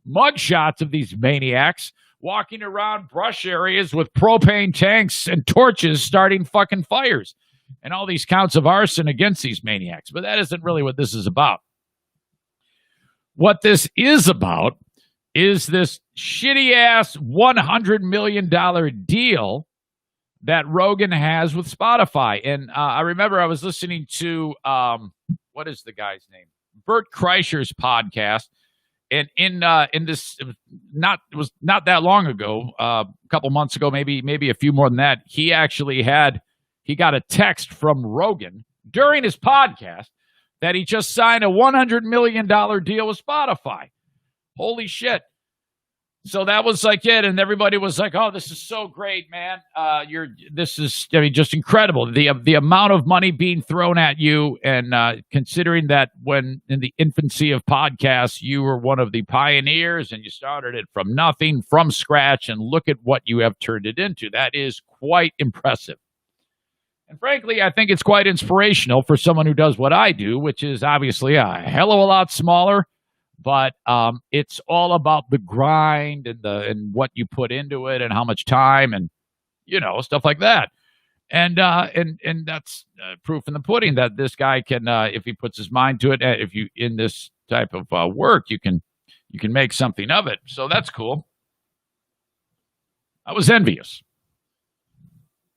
Speaker 1: mugshots of these maniacs walking around brush areas with propane tanks and torches starting fucking fires, and all these counts of arson against these maniacs. But that isn't really what this is about. What this is about is this shitty-ass $100 million deal that Rogan has with Spotify. And I remember I was listening to, what is the guy's name? Bert Kreischer's podcast. And in this, it was not that long ago, a couple months ago, maybe a few more than that, he got a text from Rogan during his podcast that he just signed a $100 million deal with Spotify. Holy shit. So that was like it, and everybody was like, "Oh, this is so great, man! This is just incredible. The amount of money being thrown at you, and considering that when in the infancy of podcasts, you were one of the pioneers, and you started it from nothing, from scratch, and look at what you have turned it into. That is quite impressive. And frankly, I think it's quite inspirational for someone who does what I do, which is obviously a hell of a lot smaller." But it's all about the grind and what you put into it and how much time and stuff like that. And that's proof in the pudding that this guy can, if he puts his mind to it, if you in this type of work, you can make something of it. So that's cool. I was envious.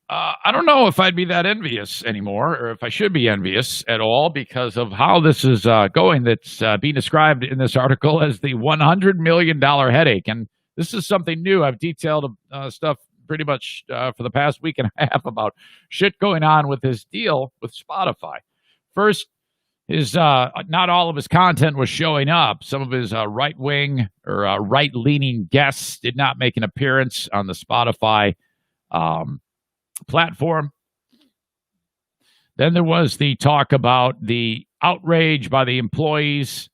Speaker 1: I don't know if I'd be that envious anymore, or if I should be envious at all, because of how this is going. That's being described in this article as the $100 million headache. And this is something new. I've detailed stuff pretty much for the past week and a half about shit going on with his deal with Spotify. First, his not all of his content was showing up. Some of his right-wing or right-leaning guests did not make an appearance on the Spotify platform. Then there was the talk about the outrage by the employees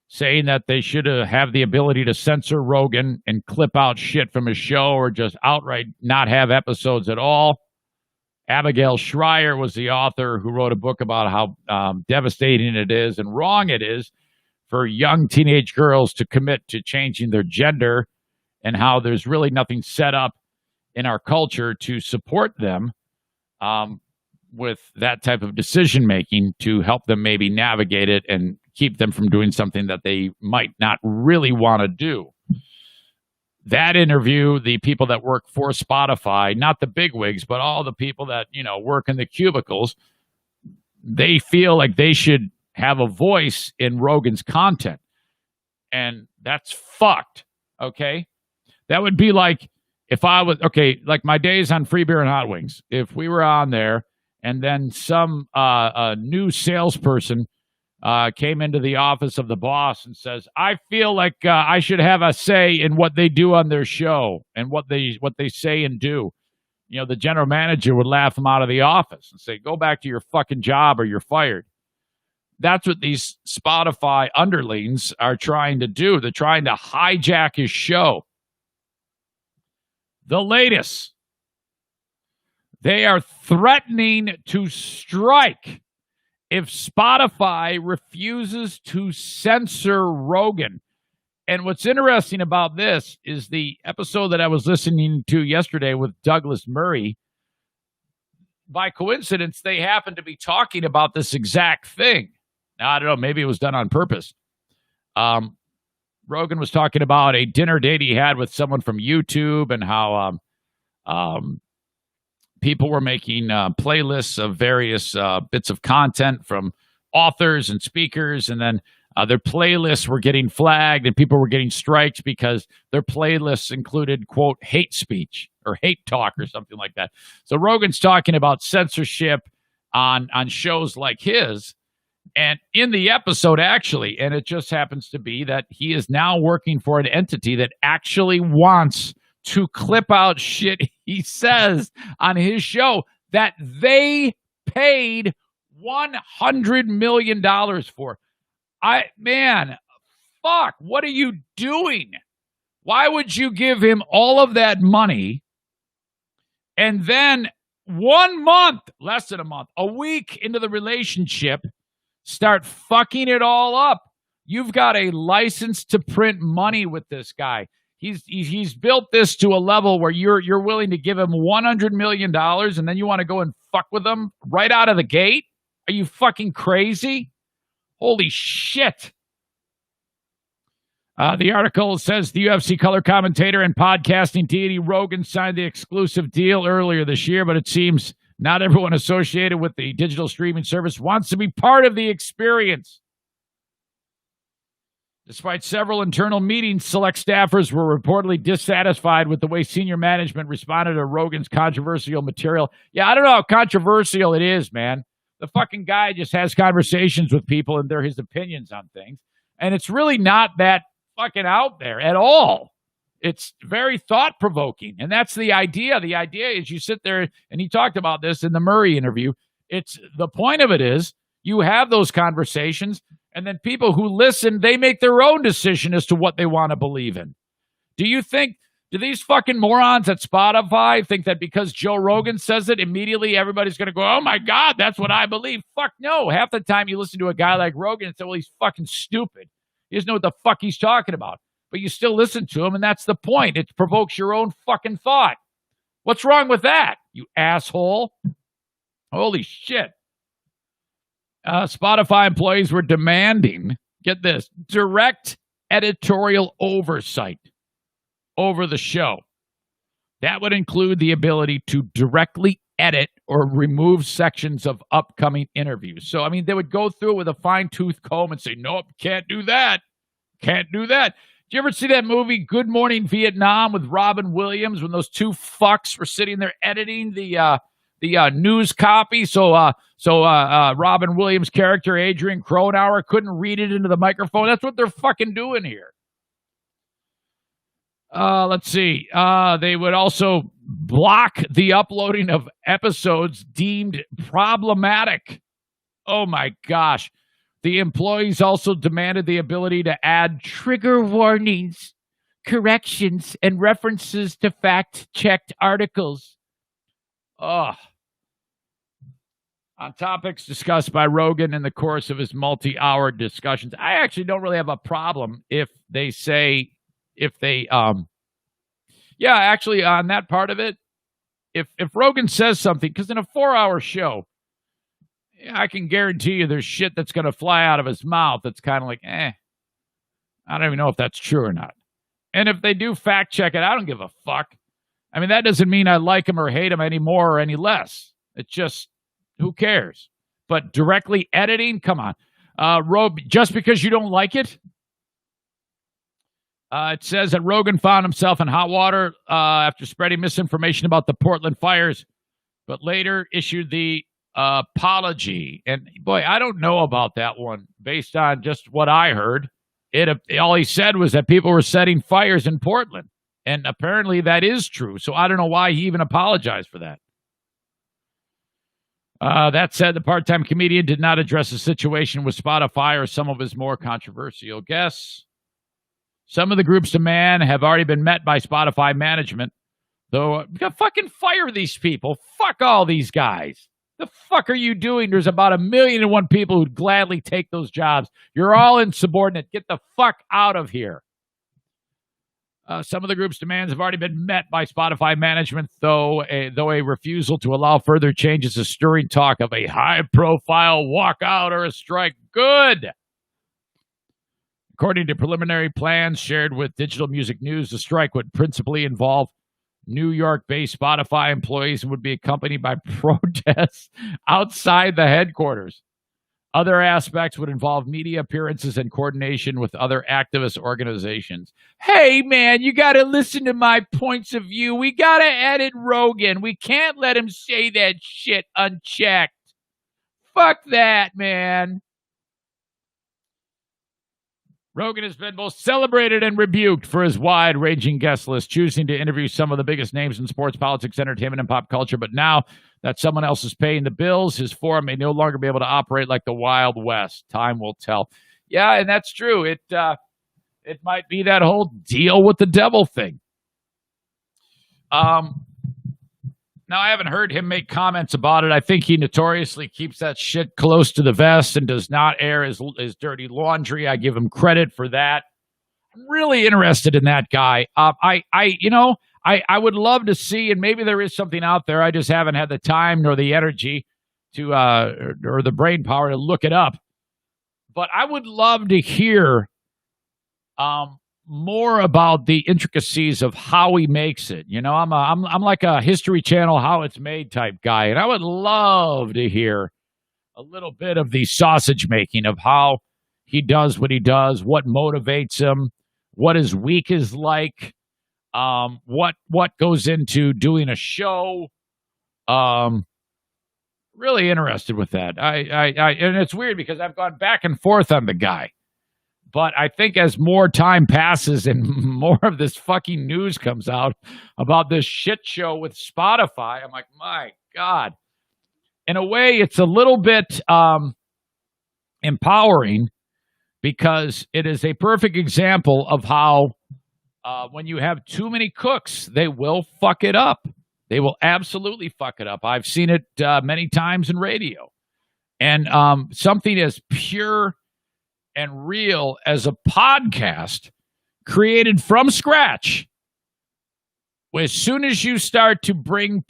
Speaker 1: saying that they should have the ability to censor Rogan and clip out shit from his show or just outright not have episodes at all. Abigail Schreier was the author who wrote a book about how devastating it is and wrong it is for young teenage girls to commit to changing their gender, and how there's really nothing set up in our culture to support them with that type of decision making to help them maybe navigate it and keep them from doing something that they might not really want to do. That interview, the people that work for Spotify, not the bigwigs, but all the people that work in the cubicles, they feel like they should have a voice in Rogan's content, and that's fucked. Okay, that would be like if I was, like my days on Free Beer and Hot Wings, if we were on there and then some a new salesperson came into the office of the boss and says, I feel like I should have a say in what they do on their show and what they say and do. The general manager would laugh them out of the office and say, go back to your fucking job or you're fired. That's what these Spotify underlings are trying to do. They're trying to hijack his show. The latest, they are threatening to strike if Spotify refuses to censor Rogan. And what's interesting about this is the episode that I was listening to yesterday with Douglas Murray. By coincidence, they happened to be talking about this exact thing. Now, I don't know, maybe it was done on purpose. Rogan was talking about a dinner date he had with someone from YouTube and how people were making playlists of various bits of content from authors and speakers, and then their playlists were getting flagged and people were getting strikes because their playlists included, quote, hate speech or hate talk or something like that. So Rogan's talking about censorship on shows like his. And in the episode, actually, and it just happens to be that he is now working for an entity that actually wants to clip out shit he says on his show that they paid $100 million for. Fuck, what are you doing? Why would you give him all of that money and then 1 month, less than a month, a week into the relationship, start fucking it all up You've got a license to print money with this guy. He's built this to a level where you're willing to give him $100 million and then you want to go and fuck with him right out of the gate? Are you fucking crazy? Holy shit. The article says the UFC color commentator and podcasting deity Rogan signed the exclusive deal earlier this year, but it seems not everyone associated with the digital streaming service wants to be part of the experience. Despite several internal meetings, select staffers were reportedly dissatisfied with the way senior management responded to Rogan's controversial material. Yeah, I don't know how controversial it is, man. The fucking guy just has conversations with people and they're his opinions on things. And it's really not that fucking out there at all. It's very thought-provoking. And that's the idea. The idea is you sit there, and he talked about this in the Murray interview. It's the point of it is you have those conversations, and then people who listen, they make their own decision as to what they want to believe in. Do these fucking morons at Spotify think that because Joe Rogan says it, immediately everybody's going to go, oh my God, that's what I believe? Fuck no. Half the time you listen to a guy like Rogan and say, well, he's fucking stupid. He doesn't know what the fuck he's talking about. But you still listen to him, and that's the point. It provokes your own fucking thought. What's wrong with that, you asshole? Holy shit. Spotify employees were demanding, get this, direct editorial oversight over the show. That would include the ability to directly edit or remove sections of upcoming interviews. So, I mean, they would go through it with a fine-tooth comb and say, nope, can't do that. Can't do that. Did you ever see that movie, Good Morning Vietnam, with Robin Williams, when those two fucks were sitting there editing the news copy? So Robin Williams' character, Adrian Cronauer, couldn't read it into the microphone. That's what they're fucking doing here. Let's see. They would also block the uploading of episodes deemed problematic. Oh, my gosh. The employees also demanded the ability to add trigger warnings, corrections, and references to fact-checked articles. On topics discussed by Rogan in the course of his multi-hour discussions, I actually don't really have a problem if they say, on that part of it, if Rogan says something, because in a 4-hour show, I can guarantee you there's shit that's going to fly out of his mouth that's kind of like, I don't even know if that's true or not. And if they do fact check it, I don't give a fuck. I mean, that doesn't mean I like him or hate him any more or any less. It's just, who cares? But directly editing, come on. Just because you don't like it? It says that Rogan found himself in hot water after spreading misinformation about the Portland fires, but later issued the apology. And boy, I don't know about that one based on just what I heard. All he said was that people were setting fires in Portland, and apparently that is true. So I don't know why he even apologized for that. That said, the part-time comedian did not address the situation with Spotify or some of his more controversial guests. Some of the group's demand have already been met by Spotify management, though fucking fire these people. Fuck all these guys. The fuck are you doing? There's about 1,000,001 people who'd gladly take those jobs. You're all insubordinate. Get the fuck out of here. Some of the group's demands have already been met by Spotify management, though a refusal to allow further changes is stirring talk of a high-profile walkout or a strike. Good. According to preliminary plans shared with Digital Music News, the strike would principally involve New York-based Spotify employees and would be accompanied by protests outside the headquarters. Other aspects would involve media appearances and coordination with other activist organizations. Hey, man, you got to listen to my points of view. We got to edit Rogan. We can't let him say that shit unchecked. Fuck that, man. Rogan has been both celebrated and rebuked for his wide-ranging guest list, choosing to interview some of the biggest names in sports, politics, entertainment, and pop culture. But now that someone else is paying the bills, his forum may no longer be able to operate like the Wild West. Time will tell. Yeah, and that's true. It might be that whole deal with the devil thing. Now, Now, I haven't heard him make comments about it. I think he notoriously keeps that shit close to the vest and does not air his dirty laundry. I give him credit for that. I'm really interested in that guy. I would love to see, and maybe there is something out there. I just haven't had the time nor the energy to, or the brain power to look it up. But I would love to hear more about the intricacies of how he makes it. You know, I'm like a History Channel how it's made type guy, and I would love to hear a little bit of the sausage making of how he does what he does, what motivates him, what his week is like, what goes into doing a show. Really interested with that. And it's weird because I've gone back and forth on the guy. But I think as more time passes and more of this fucking news comes out about this shit show with Spotify, I'm like, my God. In a way, it's a little bit empowering because it is a perfect example of how when you have too many cooks, they will fuck it up. They will absolutely fuck it up. I've seen it many times in radio. And something as pure and real as a podcast created from scratch, as soon as you start to bring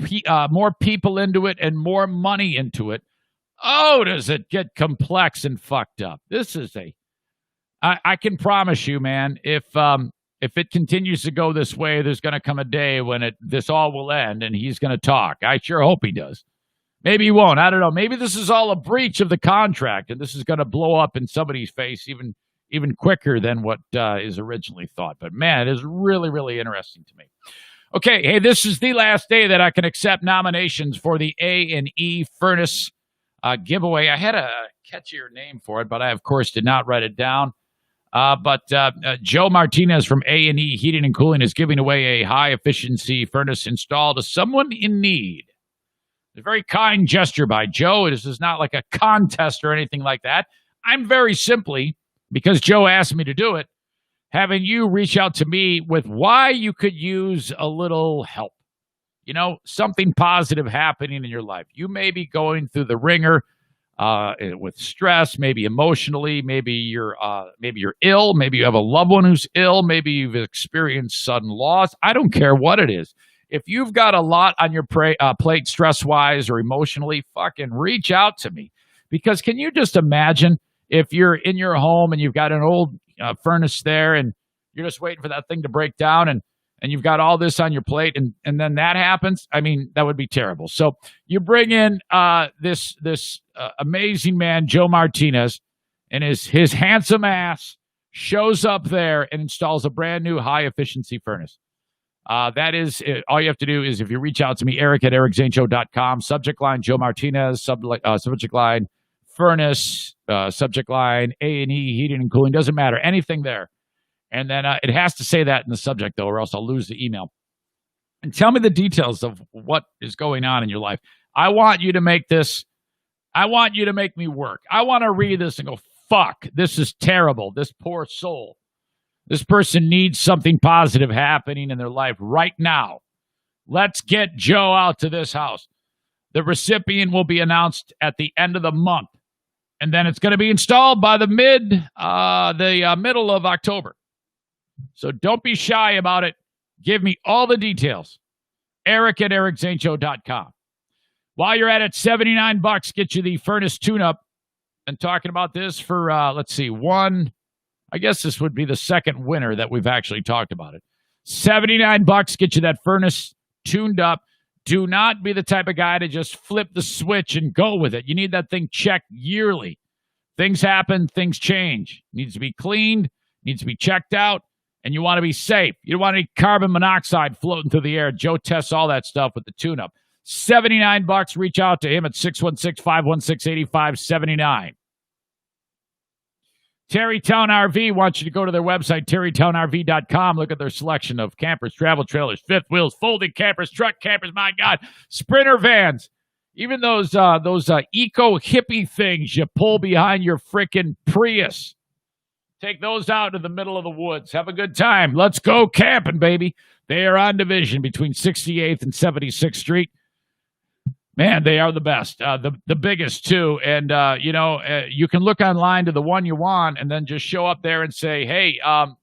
Speaker 1: more people into it and more money into it, oh, does it get complex and fucked up. This is I can promise you, man, if it continues to go this way, there's going to come a day when this all will end and he's going to talk. I sure hope he does. Maybe he won't. I don't know. Maybe this is all a breach of the contract, and this is going to blow up in somebody's face even quicker than what is originally thought. But, man, it is really, really interesting to me. Okay, hey, this is the last day that I can accept nominations for the A&E Furnace giveaway. I had a catchier name for it, but I, of course, did not write it down. But Joe Martinez from A&E Heating and Cooling is giving away a high-efficiency furnace installed to someone in need. A very kind gesture by Joe. This is not like a contest or anything like that. I'm very simply, because Joe asked me to do it, having you reach out to me with why you could use a little help. You know, something positive happening in your life. You may be going through the ringer with stress, maybe emotionally, maybe you're ill, maybe you have a loved one who's ill, maybe you've experienced sudden loss. I don't care what it is. If you've got a lot on your plate stress-wise or emotionally, fucking reach out to me. Because can you just imagine if you're in your home and you've got an old furnace there and you're just waiting for that thing to break down and you've got all this on your plate and then that happens? I mean, that would be terrible. So you bring in this amazing man, Joe Martinez, and his handsome ass shows up there and installs a brand new high-efficiency furnace. That is, all you have to do is if you reach out to me, eric@ericzaneshow.com, subject line Joe Martinez, subject line furnace, subject line A&E Heating and Cooling, doesn't matter, anything there. And then it has to say that in the subject, though, or else I'll lose the email. And tell me the details of what is going on in your life. I want you to make this, I want you to make me work. I want to read this and go, fuck, this is terrible, this poor soul. This person needs something positive happening in their life right now. Let's get Joe out to this house. The recipient will be announced at the end of the month. And then it's going to be installed by the middle of October. So don't be shy about it. Give me all the details. Eric@ericzaneshow.com. While you're at it, $79 get you the furnace tune-up. And talking about this for, I guess this would be the second winner that we've actually talked about it. $79 get you that furnace tuned up. Do not be the type of guy to just flip the switch and go with it. You need that thing checked yearly. Things happen, things change. It needs to be cleaned, needs to be checked out, and you want to be safe. You don't want any carbon monoxide floating through the air. Joe tests all that stuff with the tune-up. $79. Reach out to him at 616-516-8579. Terrytown RV wants you to go to their website, terrytownrv.com. Look at their selection of campers, travel trailers, fifth wheels, folding campers, truck campers, my God, sprinter vans, even those eco hippie things you pull behind your frickin' Prius. Take those out in the middle of the woods. Have a good time. Let's go camping, baby. They are on Division between 68th and 76th Street. Man, they are the best, the biggest too. And you can look online to the one you want, and then just show up there and say, "Hey, I'm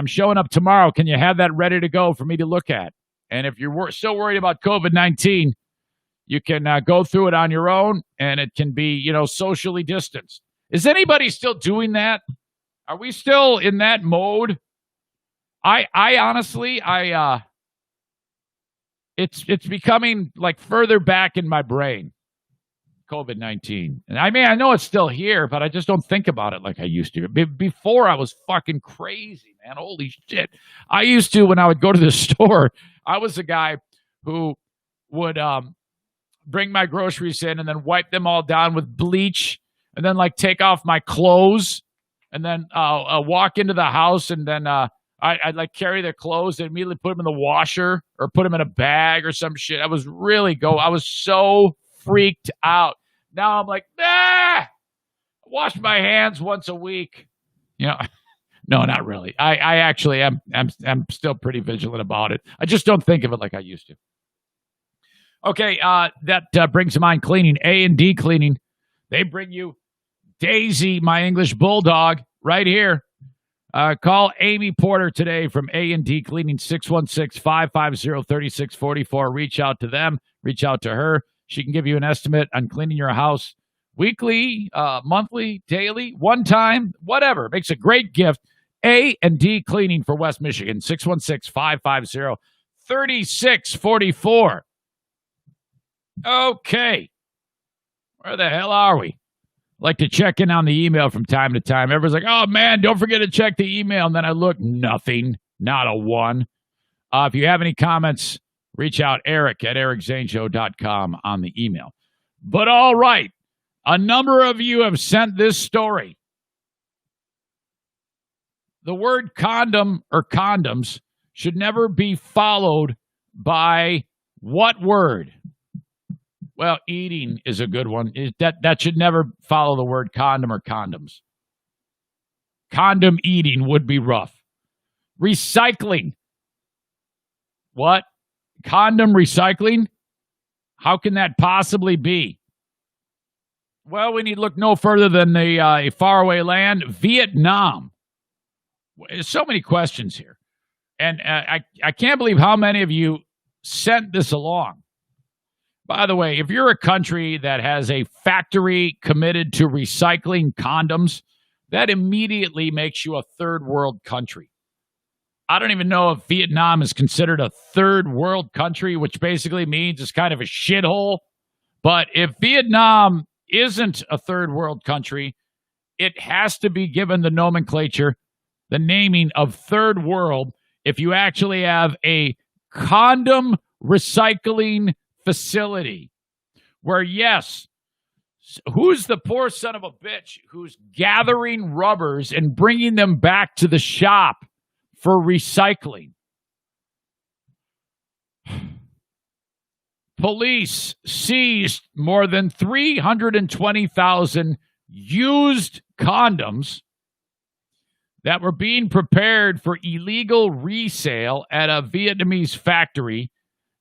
Speaker 1: showing up tomorrow. Can you have that ready to go for me to look at?" And if you're still worried about COVID-19, you can go through it on your own, and it can be socially distanced. Is anybody still doing that? Are we still in that mode? I honestly, it's becoming like further back in my brain, COVID-19. And I mean, I know it's still here, but I just don't think about it like I used to. Before, I was fucking crazy, man. Holy shit. I used to, when I would go to the store, I was a guy who would bring my groceries in and then wipe them all down with bleach and then like take off my clothes and then walk into the house and then I'd like carry their clothes and immediately put them in the washer or put them in a bag or some shit. I was so freaked out. Now I'm like, I wash my hands once a week. No, not really. I actually am. I'm still pretty vigilant about it. I just don't think of it like I used to. Okay, that brings to mind cleaning. A&D Cleaning. They bring you Daisy, my English bulldog, right here. Call Amy Porter today from A&D Cleaning, 616-550-3644. Reach out to them. Reach out to her. She can give you an estimate on cleaning your house weekly, monthly, daily, one time, whatever. Makes a great gift. A&D Cleaning for West Michigan, 616-550-3644. Okay. Where the hell are we? Like to check in on the email from time to time. Everyone's like, oh, man, don't forget to check the email. And then I look, nothing, not a one. If you have any comments, reach out, Eric at ericzaneshow.com on the email. But all right, a number of you have sent this story. The word condom or condoms should never be followed by what word? Well, eating is a good one. That should never follow the word condom or condoms. Condom eating would be rough. Recycling. What? Condom recycling? How can that possibly be? Well, we need to look no further than the faraway land, Vietnam. There's so many questions here. And I can't believe how many of you sent this along. By the way, if you're a country that has a factory committed to recycling condoms, that immediately makes you a third world country. I don't even know if Vietnam is considered a third world country, which basically means it's kind of a shithole. But if Vietnam isn't a third world country, it has to be given the nomenclature, the naming of third world, if you actually have a condom recycling facility where, yes, who's the poor son of a bitch who's gathering rubbers and bringing them back to the shop for recycling? Police seized more than 320,000 used condoms that were being prepared for illegal resale at a Vietnamese factory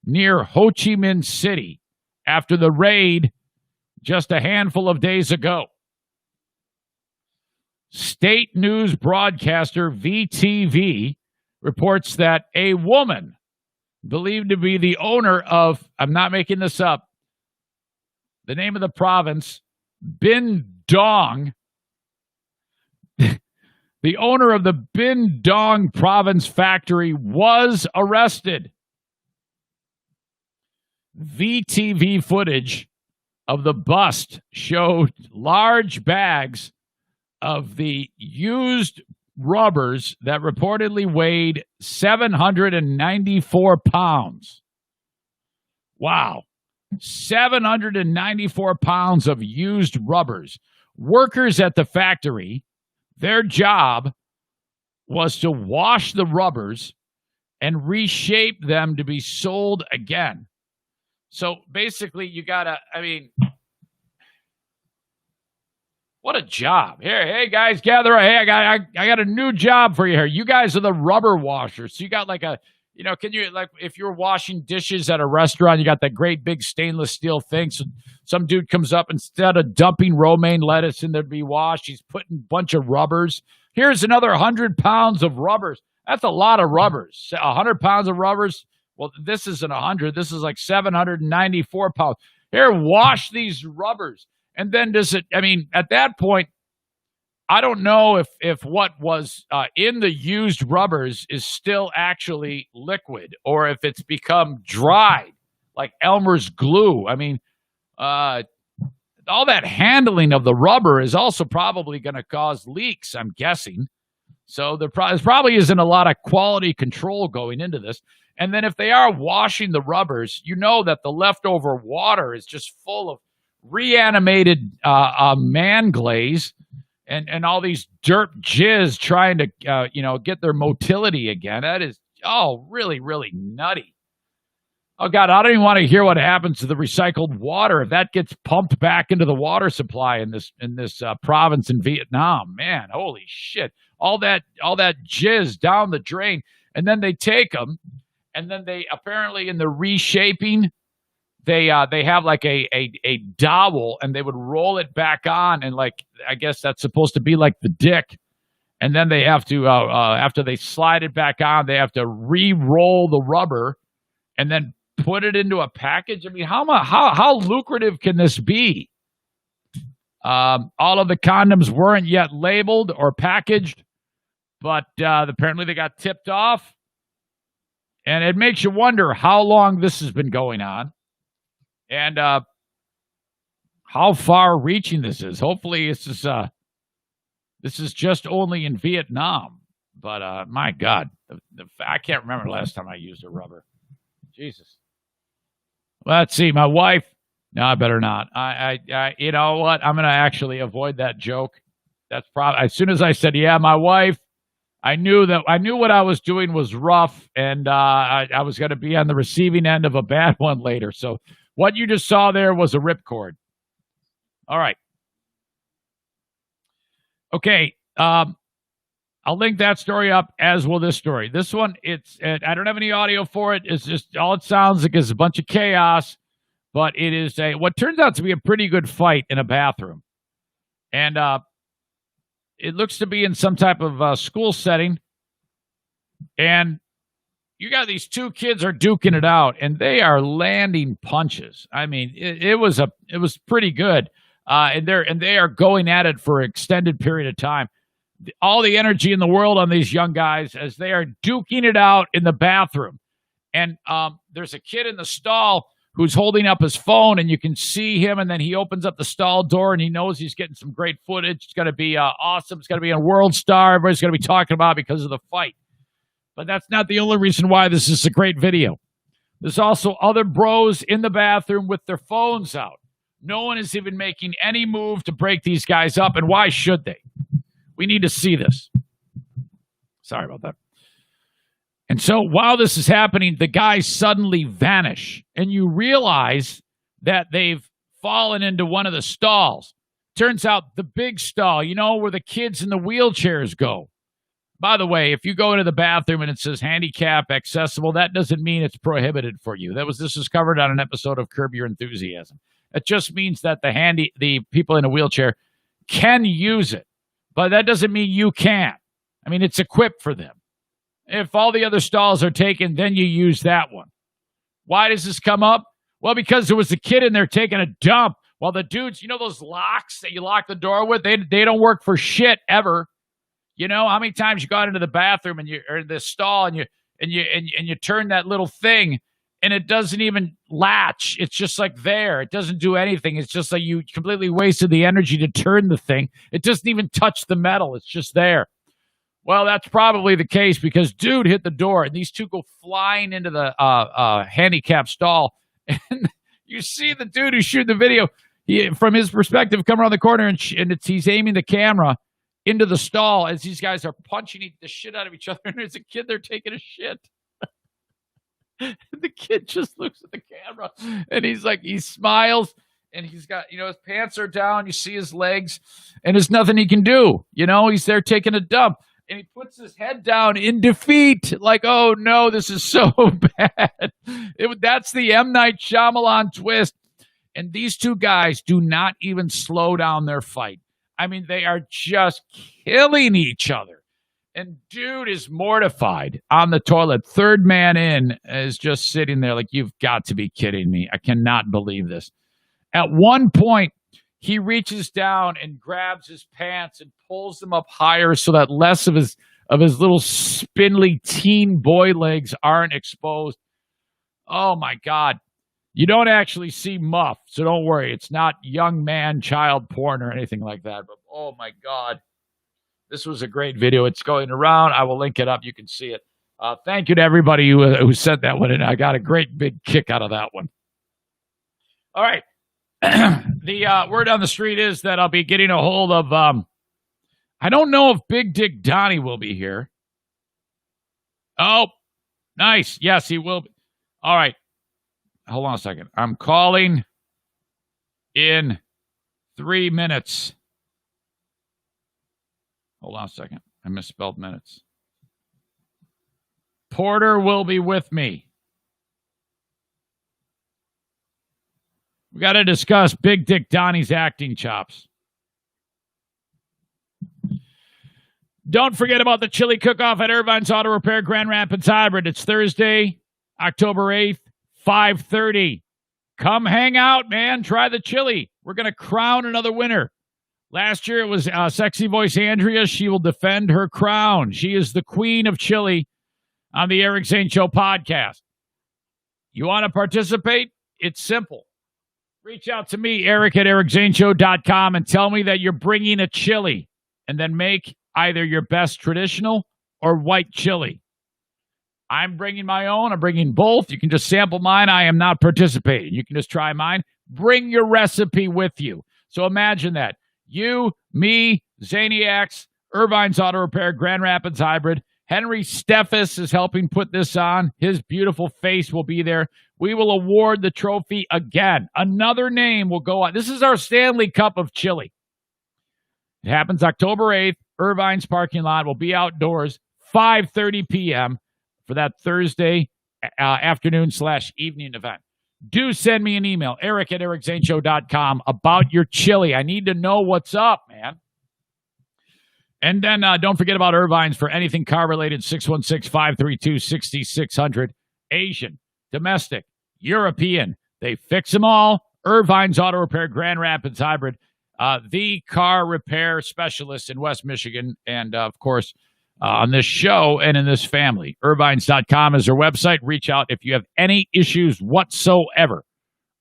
Speaker 1: near Ho Chi Minh City after the raid just a handful of days ago. State news broadcaster VTV reports that a woman believed to be the owner of, I'm not making this up, the name of the province, Bin Dong, the owner of the Bin Dong province factory was arrested. VTV footage of the bust showed large bags of the used rubbers that reportedly weighed 794 pounds. Wow. 794 pounds of used rubbers. Workers at the factory, their job was to wash the rubbers and reshape them to be sold again. So basically, you gotta, what a job. Here, hey guys, gather. Hey, I got a new job for you here. You guys are the rubber washers. So you got like Can you, like, if you're washing dishes at a restaurant, you got that great big stainless steel thing. So some dude comes up, instead of dumping romaine lettuce in there to be washed, he's putting a bunch of rubbers. Here's another 100 pounds of rubbers. That's a lot of rubbers. 100 pounds of rubbers. Well, this isn't 100. This is like 794 pounds. Here, wash these rubbers. And then at that point, I don't know if what was in the used rubbers is still actually liquid or if it's become dried, like Elmer's glue. I mean, all that handling of the rubber is also probably going to cause leaks, I'm guessing. So there probably isn't a lot of quality control going into this. And then if they are washing the rubbers, you know that the leftover water is just full of reanimated man glaze. And all these dirt jizz trying to, get their motility again. That is, really, really nutty. Oh, God, I don't even want to hear what happens to the recycled water if that gets pumped back into the water supply in this province in Vietnam. Man, holy shit. All that jizz down the drain. And then they take them, and then they apparently in the reshaping, they have like a dowel, and they would roll it back on, and like I guess that's supposed to be like the dick, and then they have to after they slide it back on, they have to re-roll the rubber, and then put it into a package. I mean, how lucrative can this be? All of the condoms weren't yet labeled or packaged, but apparently they got tipped off, and it makes you wonder how long this has been going on. And how far-reaching this is. Hopefully, this is just only in Vietnam. But my God, I can't remember the last time I used a rubber. Jesus. Let's see. My wife. No, I better not. I you know what? I'm going to actually avoid that joke. That's probably as soon as I said, "Yeah, my wife." I knew what I was doing was rough, and I was going to be on the receiving end of a bad one later. So. What you just saw there was a ripcord. All right. Okay. I'll link that story up, as will this story. This one, I don't have any audio for it. It's just all it sounds like is a bunch of chaos, but it is what turns out to be a pretty good fight in a bathroom. And it looks to be in some type of school setting. And you got these two kids are duking it out, and they are landing punches. I mean, it was pretty good, and they are going at it for an extended period of time. All the energy in the world on these young guys as they are duking it out in the bathroom. And there's a kid in the stall who's holding up his phone, and you can see him, and then he opens up the stall door, and he knows he's getting some great footage. It's going to be awesome. It's going to be a world star. Everybody's going to be talking about it because of the fight. But that's not the only reason why this is a great video. There's also other bros in the bathroom with their phones out. No one is even making any move to break these guys up, and why should they? We need to see this. Sorry about that. And so while this is happening, the guys suddenly vanish, and you realize that they've fallen into one of the stalls. Turns out the big stall, where the kids in the wheelchairs go. By the way, if you go into the bathroom and it says handicap accessible, that doesn't mean it's prohibited for you. This was covered on an episode of Curb Your Enthusiasm. It just means that the people in a wheelchair can use it, but that doesn't mean you can't. I mean, it's equipped for them. If all the other stalls are taken, then you use that one. Why does this come up? Well, because there was a kid in there taking a dump while the dudes, those locks that you lock the door with, they don't work for shit ever. How many times you got into the bathroom and you're in this stall and you turn that little thing and it doesn't even latch. It's just like there. It doesn't do anything. It's just like you completely wasted the energy to turn the thing. It doesn't even touch the metal. It's just there. Well, that's probably the case because dude hit the door and these two go flying into the handicap stall. And you see the dude who's shooting the video, from his perspective, come around the corner and he's aiming the camera into the stall as these guys are punching the shit out of each other. And there's a kid there taking a shit. The kid just looks at the camera and he smiles and he's got, his pants are down. You see his legs and there's nothing he can do. He's there taking a dump. And he puts his head down in defeat, like, oh no, this is so bad. That's the M. Night Shyamalan twist. And these two guys do not even slow down their fight. I mean, they are just killing each other. And dude is mortified on the toilet. Third man in is just sitting there like, you've got to be kidding me. I cannot believe this. At one point, he reaches down and grabs his pants and pulls them up higher so that less of his little spindly teen boy legs aren't exposed. Oh, my God. You don't actually see muff, so don't worry. It's not young man child porn or anything like that. But, oh, my God. This was a great video. It's going around. I will link it up. You can see it. Thank you to everybody who sent that one in. I got a great big kick out of that one. All right. The word on the street is that I'll be getting a hold of, I don't know if Big Dick Donnie will be here. Oh, nice. Yes, he will be. All right. Hold on a second. I'm calling in 3 minutes. Hold on a second. I misspelled minutes. Porter will be with me. We got to discuss Big Dick Donnie's acting chops. Don't forget about the chili cook-off at Irvine's Auto Repair Grand Rapids Hybrid. It's Thursday, October 8th, 5:30. Come hang out, man. Try the chili. We're going to crown another winner. Last year it was Sexy Voice Andrea. She will defend her crown. She is the queen of chili on the Eric Zane Show podcast. You want to participate? It's simple. Reach out to me, Eric at ericzaneshow.com, and tell me that you're bringing a chili, and then make either your best traditional or white chili. I'm bringing my own. I'm bringing both. You can just sample mine. I am not participating. You can just try mine. Bring your recipe with you. So imagine that. You, me, Zaniacs, Irvine's Auto Repair, Grand Rapids Hybrid. Henry Steffes is helping put this on. His beautiful face will be there. We will award the trophy again. Another name will go on. This is our Stanley Cup of chili. It happens October 8th. Irvine's parking lot will be outdoors, 5:30 p.m. for that Thursday afternoon/evening event. Do send me an email, Eric at ericzaneshow.com, about your chili. I need to know what's up, man. And then don't forget about Irvine's for anything car-related, 616-532-6600. Asian, domestic, European. They fix them all. Irvine's Auto Repair, Grand Rapids Hybrid, the car repair specialist in West Michigan. And, of course, on this show and in this family. Irvines.com is their website. Reach out if you have any issues whatsoever.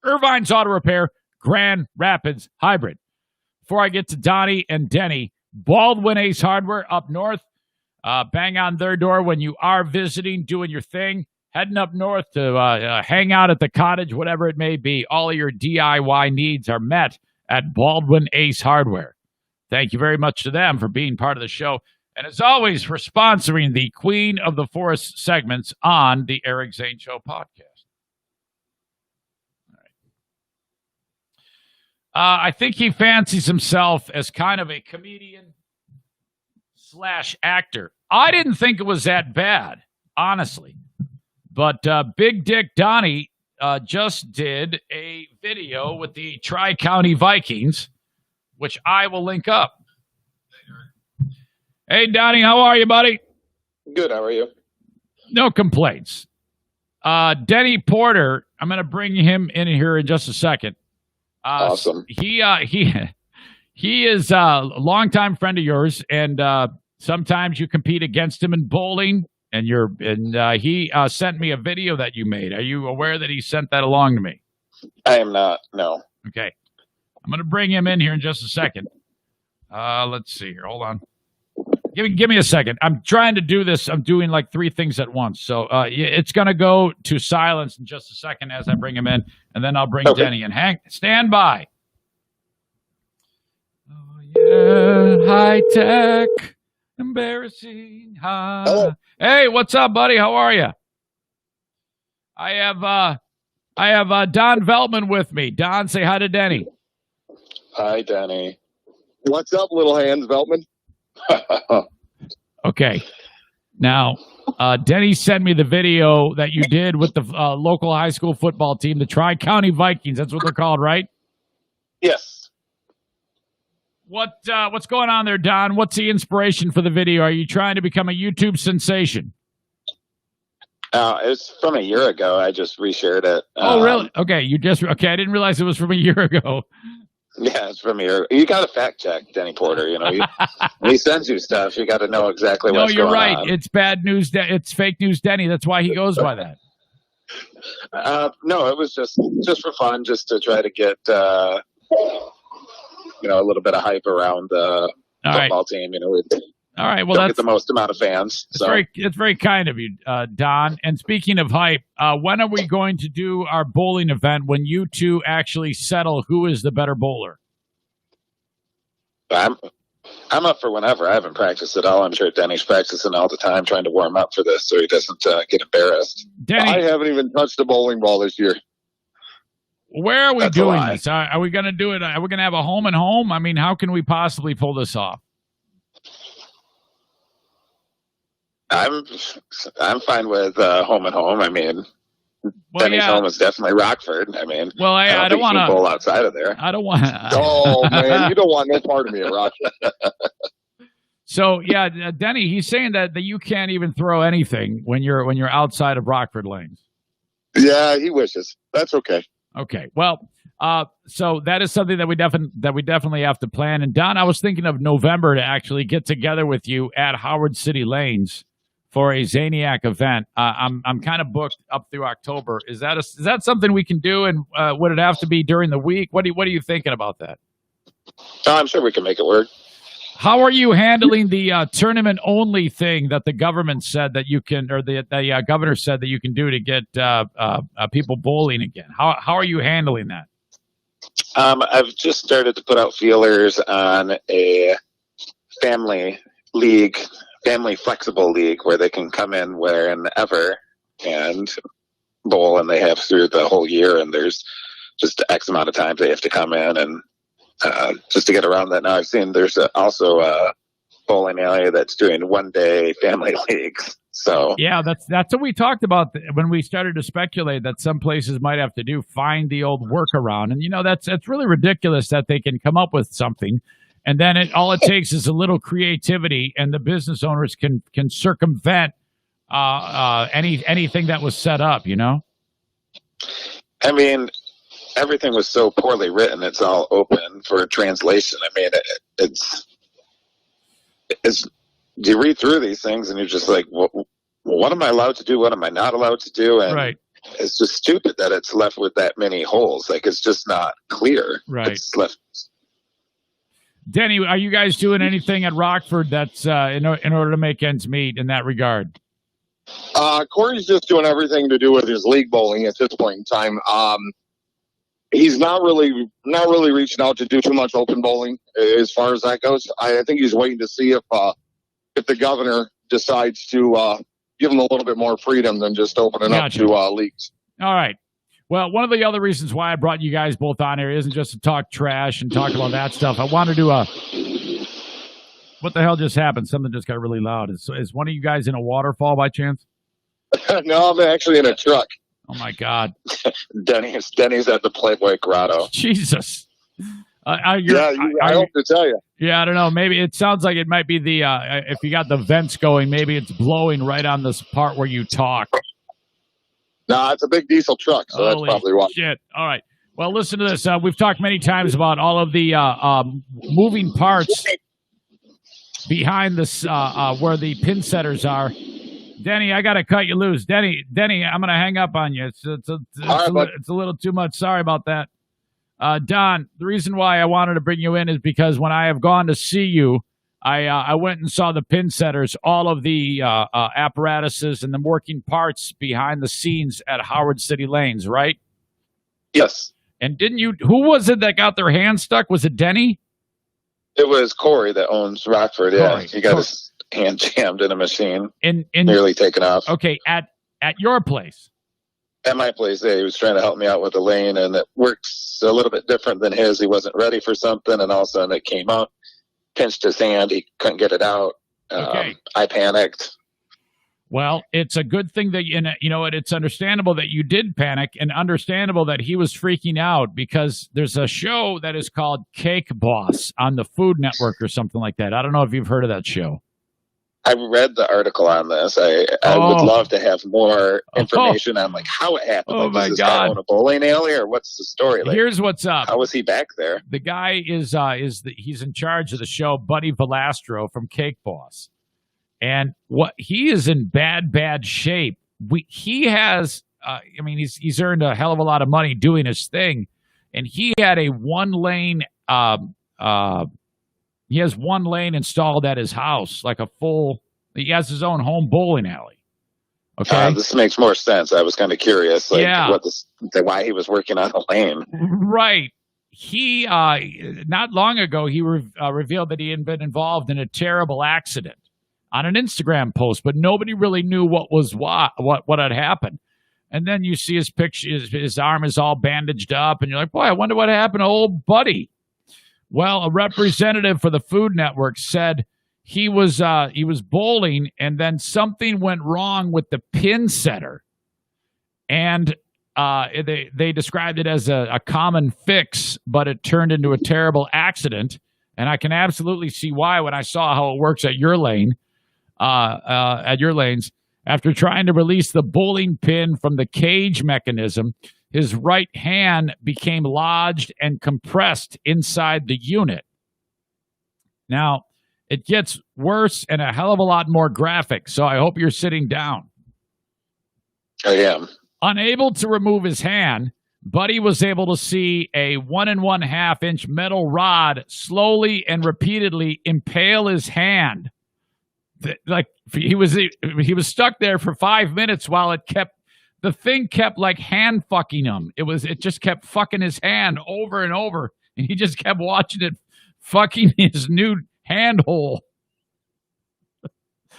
Speaker 1: Irvine's Auto Repair, Grand Rapids Hybrid. Before I get to Donnie and Denny, Baldwin Ace Hardware up north. Bang on their door when you are visiting, doing your thing, heading up north to hang out at the cottage, whatever it may be. All of your DIY needs are met at Baldwin Ace Hardware. Thank you very much to them for being part of the show. And as always, for sponsoring the Queen of the Forest segments on the Eric Zane Show podcast. All right. I think he fancies himself as kind of a comedian / actor. I didn't think it was that bad, honestly. But Big Dick Donnie just did a video with the Tri-County Vikings, which I will link up. Hey, Donnie, how are you, buddy?
Speaker 9: Good, how are you?
Speaker 1: No complaints. Denny Porter, I'm going to bring him in here in just a second.
Speaker 9: Awesome.
Speaker 1: He is a longtime friend of yours, and sometimes you compete against him in bowling, and he sent me a video that you made. Are you aware that he sent that along to me?
Speaker 9: I am not, no.
Speaker 1: Okay. I'm going to bring him in here in just a second. Let's see here. Hold on. Give me a second. I'm trying to do this. I'm doing like 3 things at once. So it's going to go to silence in just a second as I bring him in, and then I'll bring Denny in. Stand by. Oh, yeah. High tech. Embarrassing.
Speaker 9: Hello.
Speaker 1: Hey, what's up, buddy? How are you? I have Don Veltman with me. Don, say hi to Denny.
Speaker 9: Hi, Denny. What's up, little hands, Veltman?
Speaker 1: Okay. Now, Denny sent me the video that you did with the local high school football team, the Tri-County Vikings. That's what they're called, right?
Speaker 9: Yes.
Speaker 1: What's going on there, Don? What's the inspiration for the video? Are you trying to become a YouTube sensation?
Speaker 9: It's from a year ago. I just reshared it.
Speaker 1: Oh, really? Okay, I didn't realize it was from a year ago.
Speaker 9: Yeah, it's from a year. You got to fact check Denny Porter. You know, when he sends you stuff, you got to know exactly what's going on. No, you're right.
Speaker 1: It's bad news. It's fake news, Denny. That's why he goes by that.
Speaker 9: No, it was just for fun, just to try to get a little bit of hype around the football team. You know,
Speaker 1: all right. Well,
Speaker 9: don't get the most amount of fans.
Speaker 1: It's very kind of you, Don. And speaking of hype, when are we going to do our bowling event when you two actually settle who is the better bowler?
Speaker 9: I'm up for whenever. I haven't practiced at all. I'm sure Denny's practicing all the time, trying to warm up for this so he doesn't get embarrassed.
Speaker 1: Denny,
Speaker 10: I haven't even touched a bowling ball this year.
Speaker 1: Where are we doing this? Are we going to do it? Are we going to have a home and home? I mean, how can we possibly pull this off?
Speaker 9: I'm fine with home and home. I mean, Denny's home is definitely Rockford. I mean,
Speaker 1: I don't want to
Speaker 9: bowl outside of there.
Speaker 1: I don't want.
Speaker 10: Oh man, you don't want no part of me at Rockford.
Speaker 1: So Denny, he's saying that you can't even throw anything when you're outside of Rockford lanes.
Speaker 10: Yeah, he wishes. That's okay.
Speaker 1: Okay. Well, so that is something that we definitely have to plan. And Don, I was thinking of November to actually get together with you at Howard City Lanes for a Zaniac event. I'm kind of booked up through October. Is that something we can do? And would it have to be during the week? What are you thinking about that?
Speaker 9: I'm sure we can make it work.
Speaker 1: How are you handling the tournament only thing that the government said that you can, or the governor said that you can do to get people bowling again? How are you handling that?
Speaker 9: I've just started to put out feelers on a family flexible league where they can come in whenever and bowl, and they have through the whole year, and there's just X amount of times they have to come in and just to get around that. Now I've seen there's also a bowling alley that's doing one-day family leagues. So
Speaker 1: yeah, that's what we talked about when we started to speculate that some places might have to find the old workaround. And that's really ridiculous that they can come up with something, and then all it takes is a little creativity, and the business owners can circumvent anything that was set up.
Speaker 9: I mean, everything was so poorly written. It's all open for translation. I mean, it's you read through these things and you're just like, what am I allowed to do? What am I not allowed to do? And
Speaker 1: right.
Speaker 9: It's just stupid that it's left with that many holes. Like, it's just not clear.
Speaker 1: Right.
Speaker 9: It's left.
Speaker 1: Denny, are you guys doing anything at Rockford that's in order to make ends meet in that regard?
Speaker 10: Corey's just doing everything to do with his league bowling at this point in time. He's not really reaching out to do too much open bowling as far as that goes. I think he's waiting to see if the governor decides to give him a little bit more freedom than just opening up to leagues.
Speaker 1: All right. Well, one of the other reasons why I brought you guys both on here isn't just to talk trash and talk about that stuff. I want to do what the hell just happened? Something just got really loud. Is one of you guys in a waterfall by chance?
Speaker 10: No, I'm actually in a truck.
Speaker 1: Oh my God.
Speaker 9: Denny's at the Playboy Grotto.
Speaker 1: Jesus.
Speaker 10: I hope to tell you.
Speaker 1: Yeah, I don't know. Maybe it sounds like it might be the if you got the vents going, maybe it's blowing right on this part where you talk.
Speaker 10: No, it's a big diesel truck, so that's probably why.
Speaker 1: Shit. All right. Well, listen to this. We've talked many times about all of the moving parts behind this where the pin setters are. Denny, I got to cut you loose. Denny, I'm going to hang up on you. It's a little too much. Sorry about that. Don, the reason why I wanted to bring you in is because when I have gone to see you, I went and saw the pin setters, all of the apparatuses and the working parts behind the scenes at Howard City Lanes, right?
Speaker 9: Yes.
Speaker 1: And who was it that got their hand stuck? Was it Denny?
Speaker 9: It was Corey that owns Rockford. Yeah, he got his hand jammed in a machine, nearly taken off.
Speaker 1: Okay, at your place.
Speaker 9: At my place, yeah, he was trying to help me out with the lane, and it works a little bit different than his. He wasn't ready for something, and all of a sudden it came out, pinched his hand. He couldn't get it out.
Speaker 1: Okay.
Speaker 9: I panicked.
Speaker 1: Well, it's a good thing that, it's understandable that you did panic and understandable that he was freaking out because there's a show that is called Cake Boss on the Food Network or something like that. I don't know if you've heard of that show.
Speaker 9: I read the article on this. I would love to have more information on like how it happened.
Speaker 1: Oh,
Speaker 9: like,
Speaker 1: my
Speaker 9: does this
Speaker 1: God.
Speaker 9: guy own a bowling alley or what's the story? Like,
Speaker 1: Here's what's up.
Speaker 9: how was he back there?
Speaker 1: The guy he's in charge of the show, Buddy Valastro from Cake Boss. And he is in bad shape. He has, he's earned a hell of a lot of money doing his thing, and he had a one lane. He has one lane installed at his house, like a full. He has his own home bowling alley. Okay,
Speaker 9: this makes more sense. I was kind of curious, like why he was working on a lane.
Speaker 1: Right. He not long ago he revealed that he had been involved in a terrible accident on an Instagram post, but nobody really knew what had happened. And then you see his picture, his arm is all bandaged up, and you're like, boy, I wonder what happened to old Buddy. Well, a representative for the Food Network said he was bowling, and then something went wrong with the pin setter, and they described it as a common fix, but it turned into a terrible accident. And I can absolutely see why when I saw how it works at your lane. At your lanes, after trying to release the bowling pin from the cage mechanism, his right hand became lodged and compressed inside the unit. Now, it gets worse and a hell of a lot more graphic, so I hope you're sitting down.
Speaker 9: I am.
Speaker 1: Unable to remove his hand, Buddy was able to see a 1 1/2 inch metal rod slowly and repeatedly impale his hand. Like he was stuck there for 5 minutes while the thing kept like hand fucking him. It just kept fucking his hand over and over, and he just kept watching it fucking his new hand hole.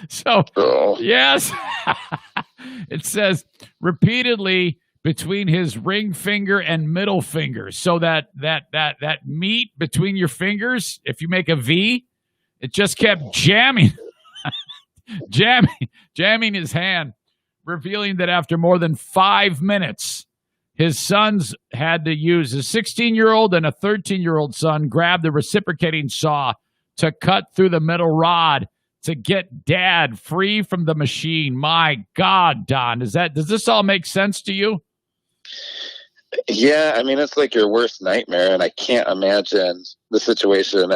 Speaker 1: So yes, it says repeatedly between his ring finger and middle finger. So that meat between your fingers, if you make a V, it just kept jamming. Jamming his hand, revealing that after more than 5 minutes, his sons had to use his 16-year-old and a 13-year-old son grabbed the reciprocating saw to cut through the metal rod to get Dad free from the machine. My God, Don, does this all make sense to you?
Speaker 9: Yeah, it's like your worst nightmare, and I can't imagine the situation.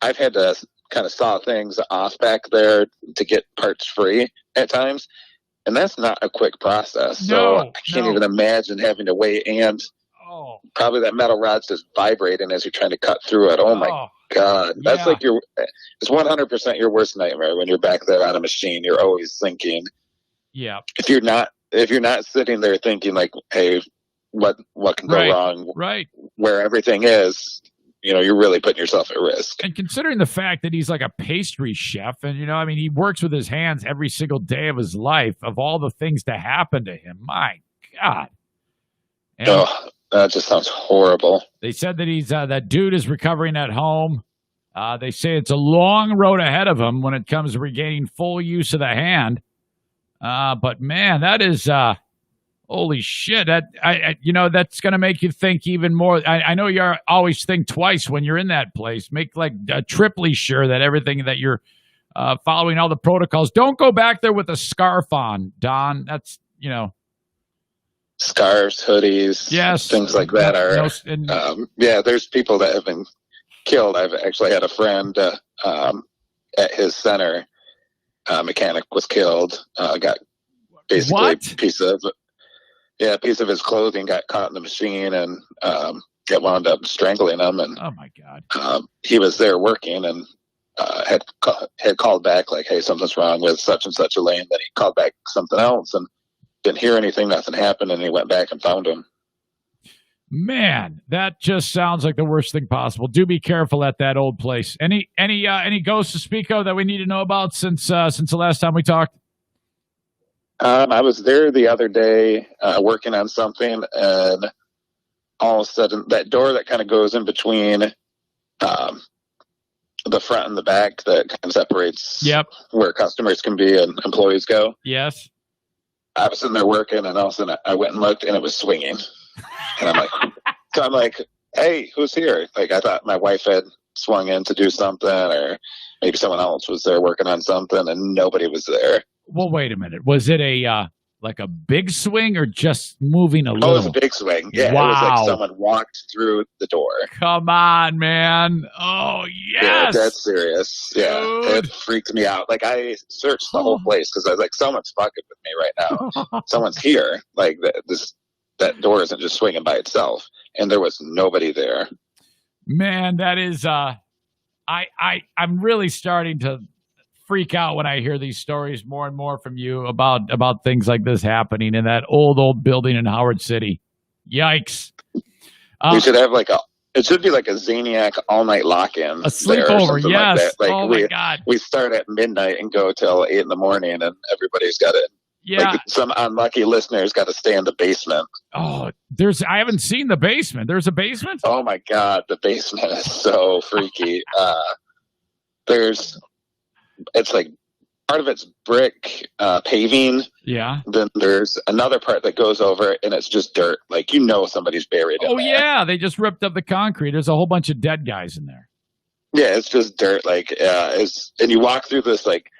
Speaker 9: I've had to kind of saw things off back there to get parts free at times, and that's not a quick process. So I can't even imagine having to wait, and probably that metal rod's just vibrating as you're trying to cut through it. Oh my God, that's like it's 100% your worst nightmare when you're back there on a machine. You're always thinking, if you're not sitting there thinking like, hey, what can go wrong,
Speaker 1: right,
Speaker 9: where everything is. You're really putting yourself at risk.
Speaker 1: And considering the fact that he's like a pastry chef and, he works with his hands every single day of his life, of all the things to happen to him, my God. And
Speaker 9: that just sounds horrible.
Speaker 1: They said that that dude is recovering at home. They say it's a long road ahead of him when it comes to regaining full use of the hand. But man, that is, holy shit! That's going to make you think even more. I know you always think twice when you're in that place. Make like triply sure that everything that you're following all the protocols. Don't go back there with a scarf on, Don. That's
Speaker 9: scarves, hoodies, things like that are. There's people that have been killed. I've actually had a friend at his center. Mechanic was killed. Got basically a piece of his clothing got caught in the machine, and it wound up strangling him. And
Speaker 1: oh my God,
Speaker 9: he was there working and had called back like, "Hey, something's wrong with such and such a lane." Then he called back something else and didn't hear anything. Nothing happened, and he went back and found him.
Speaker 1: Man, that just sounds like the worst thing possible. Do be careful at that old place. Any ghosts to speak of that we need to know about since the last time we talked?
Speaker 9: I was there the other day working on something, and all of a sudden that door that kind of goes in between the front and the back that kind of separates
Speaker 1: Yep.
Speaker 9: where customers can be and employees go.
Speaker 1: Yes.
Speaker 9: I was sitting there working, and all of a sudden I went and looked, and it was swinging. And I'm like, hey, who's here? Like, I thought my wife had swung in to do something, or maybe someone else was there working on something, and nobody was there.
Speaker 1: Well, wait a minute. Was it a like a big swing or just moving a little?
Speaker 9: Oh, it was a big swing. Yeah,
Speaker 1: wow.
Speaker 9: It was like someone walked through the door.
Speaker 1: Come on, man. Oh, yes.
Speaker 9: Yeah, that's serious. Yeah,
Speaker 1: Dude.
Speaker 9: It freaked me out. Like, I searched the whole place because I was like, someone's fucking with me right now. Someone's here. Like, that door isn't just swinging by itself. And there was nobody there.
Speaker 1: Man, that is I'm really starting to freak out when I hear these stories more and more from you about things like this happening in that old building in Howard City. Yikes.
Speaker 9: We should have it should be like a Zaniac all-night lock-in.
Speaker 1: A sleepover, yes.
Speaker 9: Like
Speaker 1: oh, my God.
Speaker 9: We start at midnight and go till 8 a.m. and everybody's got it.
Speaker 1: Yeah.
Speaker 9: Like, some unlucky listeners got to stay in the basement.
Speaker 1: Oh, I haven't seen the basement. There's a basement?
Speaker 9: Oh, my God. The basement is so freaky. It's like part of it's brick paving.
Speaker 1: Yeah.
Speaker 9: Then there's another part that goes over and it's just dirt. Like, somebody's buried in there.
Speaker 1: Yeah. They just ripped up the concrete. There's a whole bunch of dead guys in there.
Speaker 9: Yeah, it's just dirt. Like, and you walk through this, like,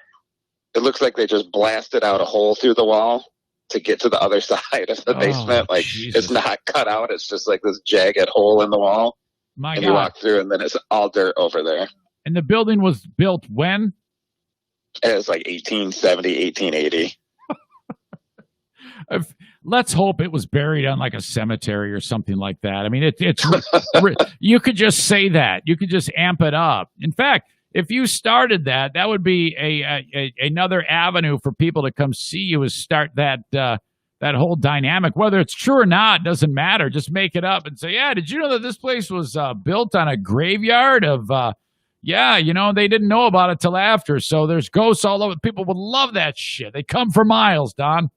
Speaker 9: it looks like they just blasted out a hole through the wall to get to the other side of the basement. Like,
Speaker 1: Jesus.
Speaker 9: It's not cut out. It's just like this jagged hole in the wall.
Speaker 1: My
Speaker 9: and
Speaker 1: God.
Speaker 9: You walk through and then it's all dirt over there.
Speaker 1: And the building was built when?
Speaker 9: It was like 1870, 1880.
Speaker 1: Let's hope it was buried on like a cemetery or something like that. I mean, it's you could just say that. You could just amp it up. In fact, if you started that would be another avenue for people to come see you, is start that whole dynamic. Whether it's true or not doesn't matter. Just make it up and say, yeah, did you know that this place was built on a graveyard of they didn't know about it till after. So there's ghosts all over. People would love that shit. They come for miles, Don.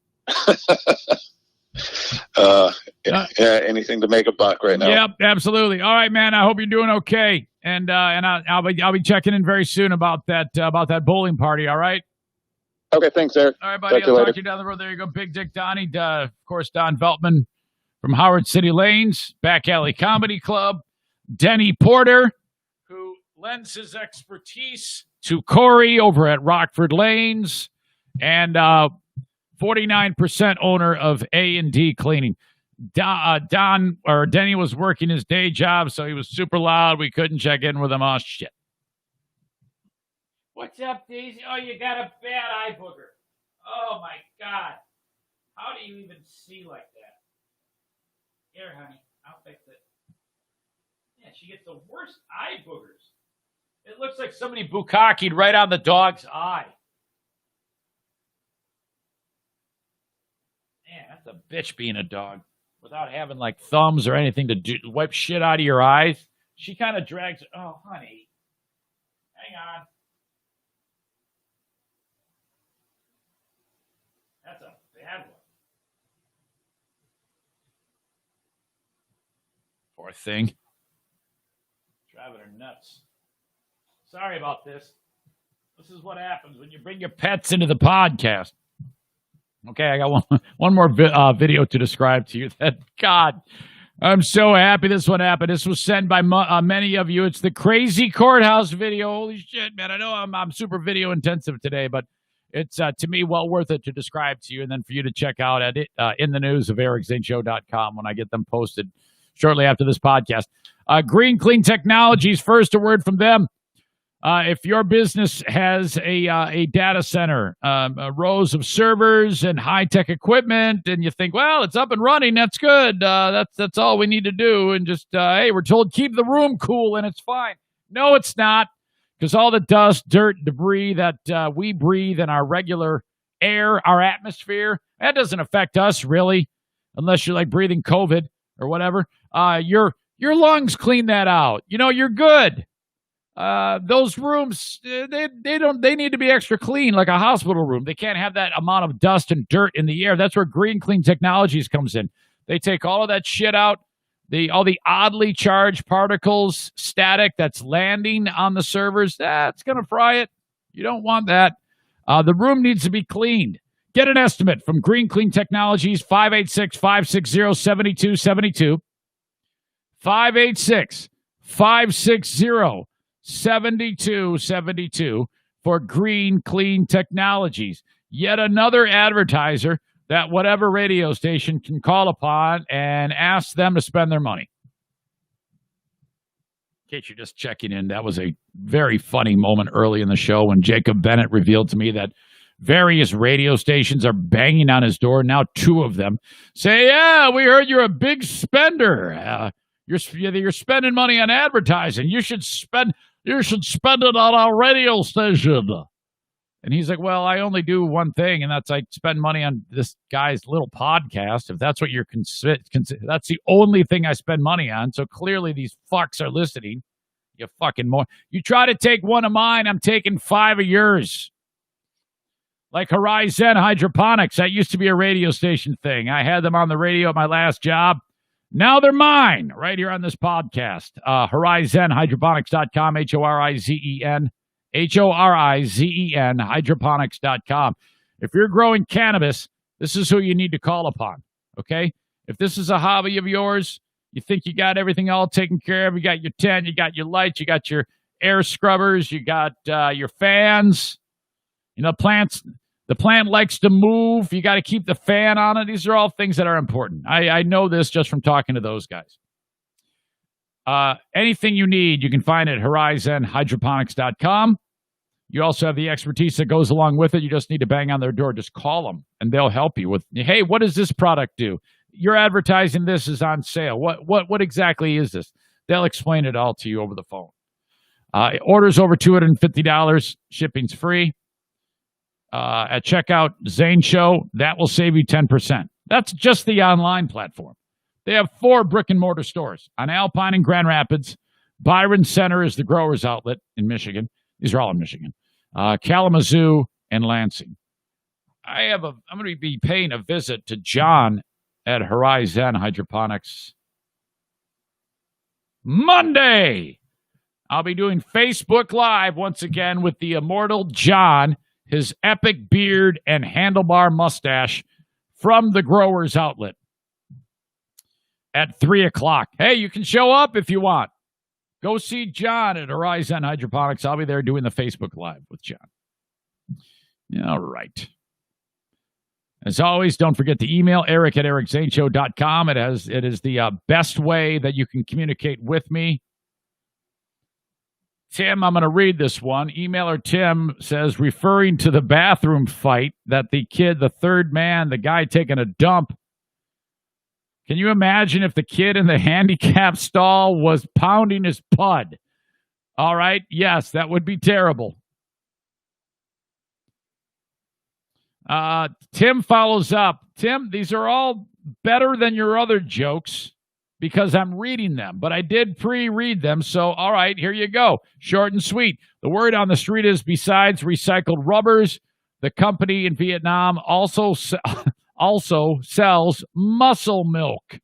Speaker 9: Anything to make a buck right now.
Speaker 1: Yep, absolutely. All right, man. I hope you're doing okay. And I'll be checking in very soon about that bowling party. All right.
Speaker 9: Okay, thanks, Eric.
Speaker 1: All right, buddy. I'll talk to you down the road. There you go, Big Dick Donnie. Of course, Don Veltman from Howard City Lanes, Back Alley Comedy Club, Denny Porter, who lends his expertise to Corey over at Rockford Lanes, and 49% owner of A&D Cleaning. Denny was working his day job, so he was super loud. We couldn't check in with him. Oh, shit. What's up, Daisy? Oh, you got a bad eye booger. Oh, my God. How do you even see like that? Here, honey, I'll fix it. Yeah, she gets the worst eye boogers. It looks like somebody bukkakied right on the dog's eye. Man, that's a bitch being a dog. Without having, like, thumbs or anything to wipe shit out of your eyes. She kind of drags... Oh, honey. Hang on. That's a bad one. Poor thing. Driving her nuts. Sorry about this. This is what happens when you bring your pets into the podcast. Okay, I got one more video to describe to you. That God, I'm so happy this one happened. This was sent by many of you. It's the crazy courthouse video. Holy shit, man! I know I'm super video intensive today, but it's to me well worth it to describe to you, and then for you to check out at it in the news of ericzaneshow.com when I get them posted shortly after this podcast. Green Clean Technologies. First, a word from them. If your business has a data center, rows of servers and high-tech equipment, and you think, well, it's up and running, that's good. That's all we need to do. And just, hey, we're told keep the room cool and it's fine. No, it's not, because all the dust, dirt, debris that we breathe in our regular air, our atmosphere, that doesn't affect us, really, unless you're like breathing COVID or whatever. Your lungs clean that out. You're good. Those rooms, they need to be extra clean, like a hospital room. They can't have that amount of dust and dirt in the air. That's where Green Clean Technologies comes in. They take all of that shit out. all the oddly charged particles, static that's landing on the servers, that's going to fry it. You don't want that. The room needs to be cleaned. Get an estimate from Green Clean Technologies, 586-560-7272. 586-560-7272 for Green Clean Technologies. Yet another advertiser that whatever radio station can call upon and ask them to spend their money. In case you're just checking in, that was a very funny moment early in the show when Jacob Bennett revealed to me that various radio stations are banging on his door. Now 2 of them say, yeah, we heard you're a big spender. You're spending money on advertising. You should spend it on our radio station. And he's like, well, I only do one thing, and that's I spend money on this guy's little podcast. If that's what you're that's the only thing I spend money on. So clearly these fucks are listening. You fucking more. You try to take one of mine, I'm taking 5 of yours. Like Horizon Hydroponics. That used to be a radio station thing. I had them on the radio at my last job. Now they're mine right here on this podcast. HorizonHydroponics.com, HORIZEN, hydroponics.com. If you're growing cannabis, this is who you need to call upon, okay? If this is a hobby of yours, you think you got everything all taken care of, you got your tent, you got your lights, you got your air scrubbers, you got your fans. You know, the plant likes to move. You got to keep the fan on it. These are all things that are important. I know this just from talking to those guys. Anything you need, you can find at HorizonHydroponics.com. You also have the expertise that goes along with it. You just need to bang on their door. Just call them, and they'll help you with, hey, what does this product do? You're advertising this is on sale. What exactly is this? They'll explain it all to you over the phone. Orders over $250. Shipping's free. At checkout, Zane Show, that will save you 10%. That's just the online platform. They have 4 brick-and-mortar stores on Alpine and Grand Rapids. Byron Center is the growers outlet in Michigan. These are all in Michigan. Kalamazoo and Lansing. I'm going to be paying a visit to John at Horizon Hydroponics Monday. I'll be doing Facebook Live once again with the immortal John, his epic beard and handlebar mustache from the growers outlet at 3 o'clock. Hey, you can show up if you want. Go see John at Horizon Hydroponics. I'll be there doing the Facebook Live with John. All right. As always, don't forget to email Eric at ericzaneshow.com. It is the best way that you can communicate with me. Tim, I'm going to read this one. Emailer Tim says, referring to the bathroom fight that the kid, the third man, the guy taking a dump. Can you imagine if the kid in the handicap stall was pounding his pud? All right. Yes, that would be terrible. Tim follows up. Tim, these are all better than your other jokes because I'm reading them, but I did pre-read them. So, all right, here you go. Short and sweet. The word on the street is besides recycled rubbers, the company in Vietnam also sells muscle milk.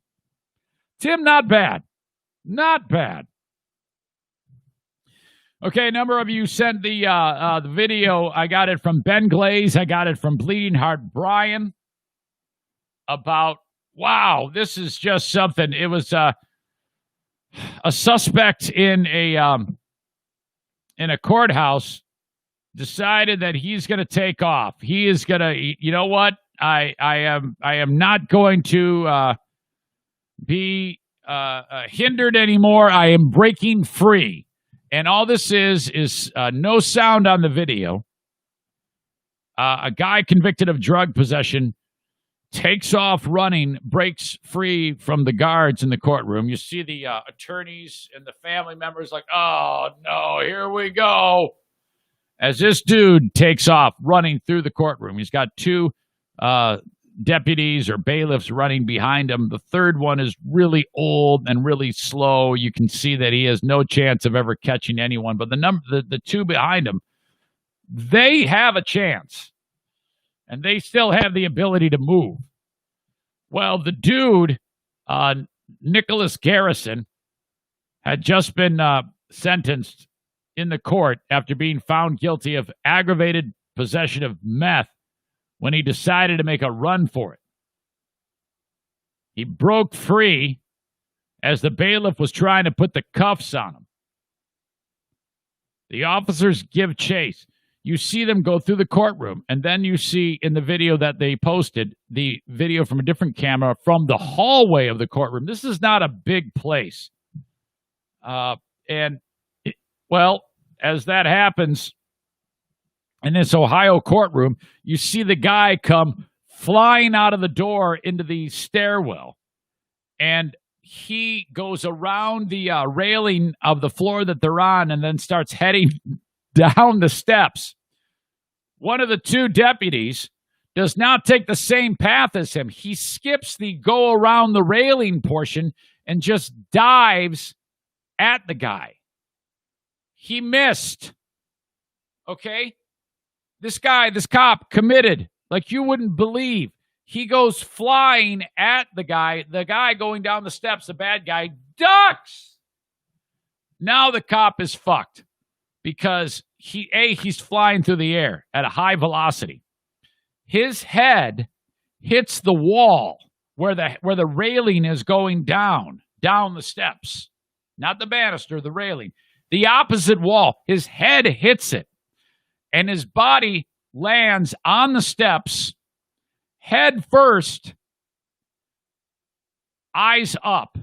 Speaker 1: Tim, not bad. Not bad. Okay, a number of you sent the video. I got it from Ben Glaze. I got it from Bleeding Heart Brian about, wow, this is just something. It was a suspect in a courthouse decided that he's going to take off. He is going to, you know what? I am not going to be hindered anymore. I am breaking free. And all this is no sound on the video. A guy convicted of drug possession takes off running, breaks free from the guards in the courtroom. You see the attorneys and the family members like, oh, no, here we go. As this dude takes off running through the courtroom. He's got 2 deputies or bailiffs running behind him. The third one is really old and really slow. You can see that he has no chance of ever catching anyone. But the 2 behind him, they have a chance. And they still have the ability to move. Well, the dude Nicholas Garrison had just been sentenced in the court after being found guilty of aggravated possession of meth when he decided to make a run for it. He broke free as the bailiff was trying to put the cuffs on him. The officers give chase. You see them go through the courtroom, and then you see in the video that they posted, the video from a different camera from the hallway of the courtroom. This is not a big place. Well, as that happens in this Ohio courtroom, you see the guy come flying out of the door into the stairwell, and he goes around the railing of the floor that they're on and then starts heading down the steps. One of the two deputies does not take the same path as him. He skips the go around the railing portion and just dives at the guy. He missed. Okay? This cop committed like you wouldn't believe. He goes flying at the guy going down the steps, the bad guy ducks. Now the cop is fucked because he's flying through the air at a high velocity. His head hits the wall where the railing is going down the steps. Not the banister, the railing. The opposite wall. His head hits it. And his body lands on the steps, head first, eyes up.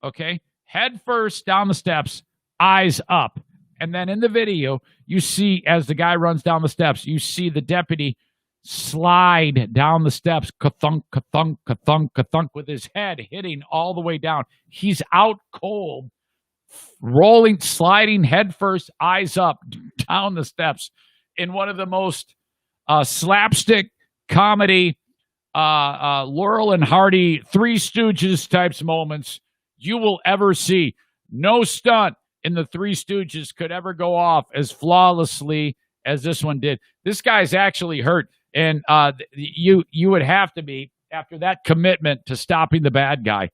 Speaker 1: Okay? Head first down the steps, eyes up. And then in the video, you see, as the guy runs down the steps, you see the deputy slide down the steps, ka-thunk, ka-thunk, ka-thunk, ka-thunk, with his head hitting all the way down. He's out cold, rolling, sliding head first, eyes up, down the steps in one of the most slapstick comedy, Laurel and Hardy, Three Stooges types moments you will ever see. No stunt in the Three Stooges could ever go off as flawlessly as this one did. This guy's actually hurt, and you would have to be, after that commitment to stopping the bad guy.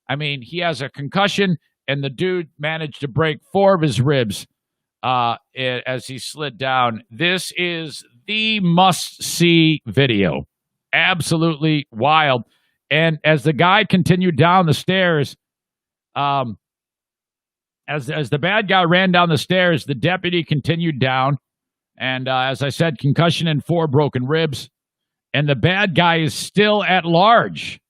Speaker 1: I mean, he has a concussion, and the dude managed to break 4 of his ribs as he slid down. This is the must-see video. Absolutely wild. And as the guy continued down the stairs, as the bad guy ran down the stairs, the deputy continued down. And as I said, concussion and 4 broken ribs. And the bad guy is still at large.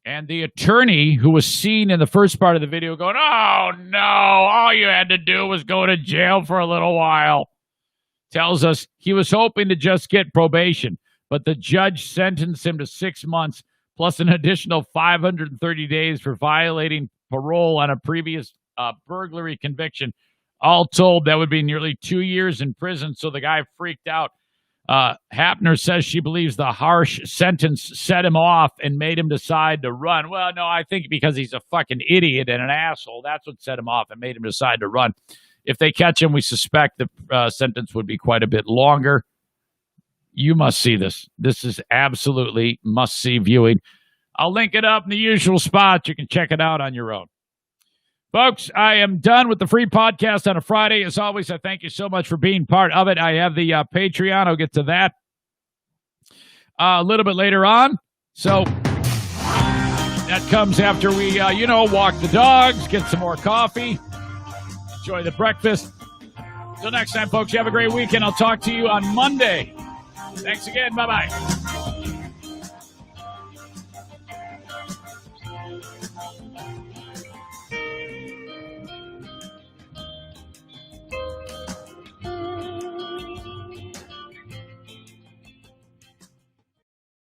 Speaker 1: And the attorney, who was seen in the first part of the video going, "Oh, no, all you had to do was go to jail for a little while," tells us he was hoping to just get probation. But the judge sentenced him to 6 months plus an additional 530 days for violating parole on a previous burglary conviction. All told, that would be nearly 2 years in prison. So the guy freaked out. Hapner says she believes the harsh sentence set him off and made him decide to run. Well, no, I think because he's a fucking idiot and an asshole. That's what set him off and made him decide to run. If they catch him, we suspect the sentence would be quite a bit longer. You must see this. This is absolutely must-see viewing. I'll link it up in the usual spots. You can check it out on your own. Folks, I am done with the free podcast on a Friday. As always, I thank you so much for being part of it. I have the Patreon. I'll get to that a little bit later on. So that comes after we, walk the dogs, get some more coffee, enjoy the breakfast. Until next time, folks, you have a great weekend. I'll talk to you on Monday. Thanks again. Bye-bye.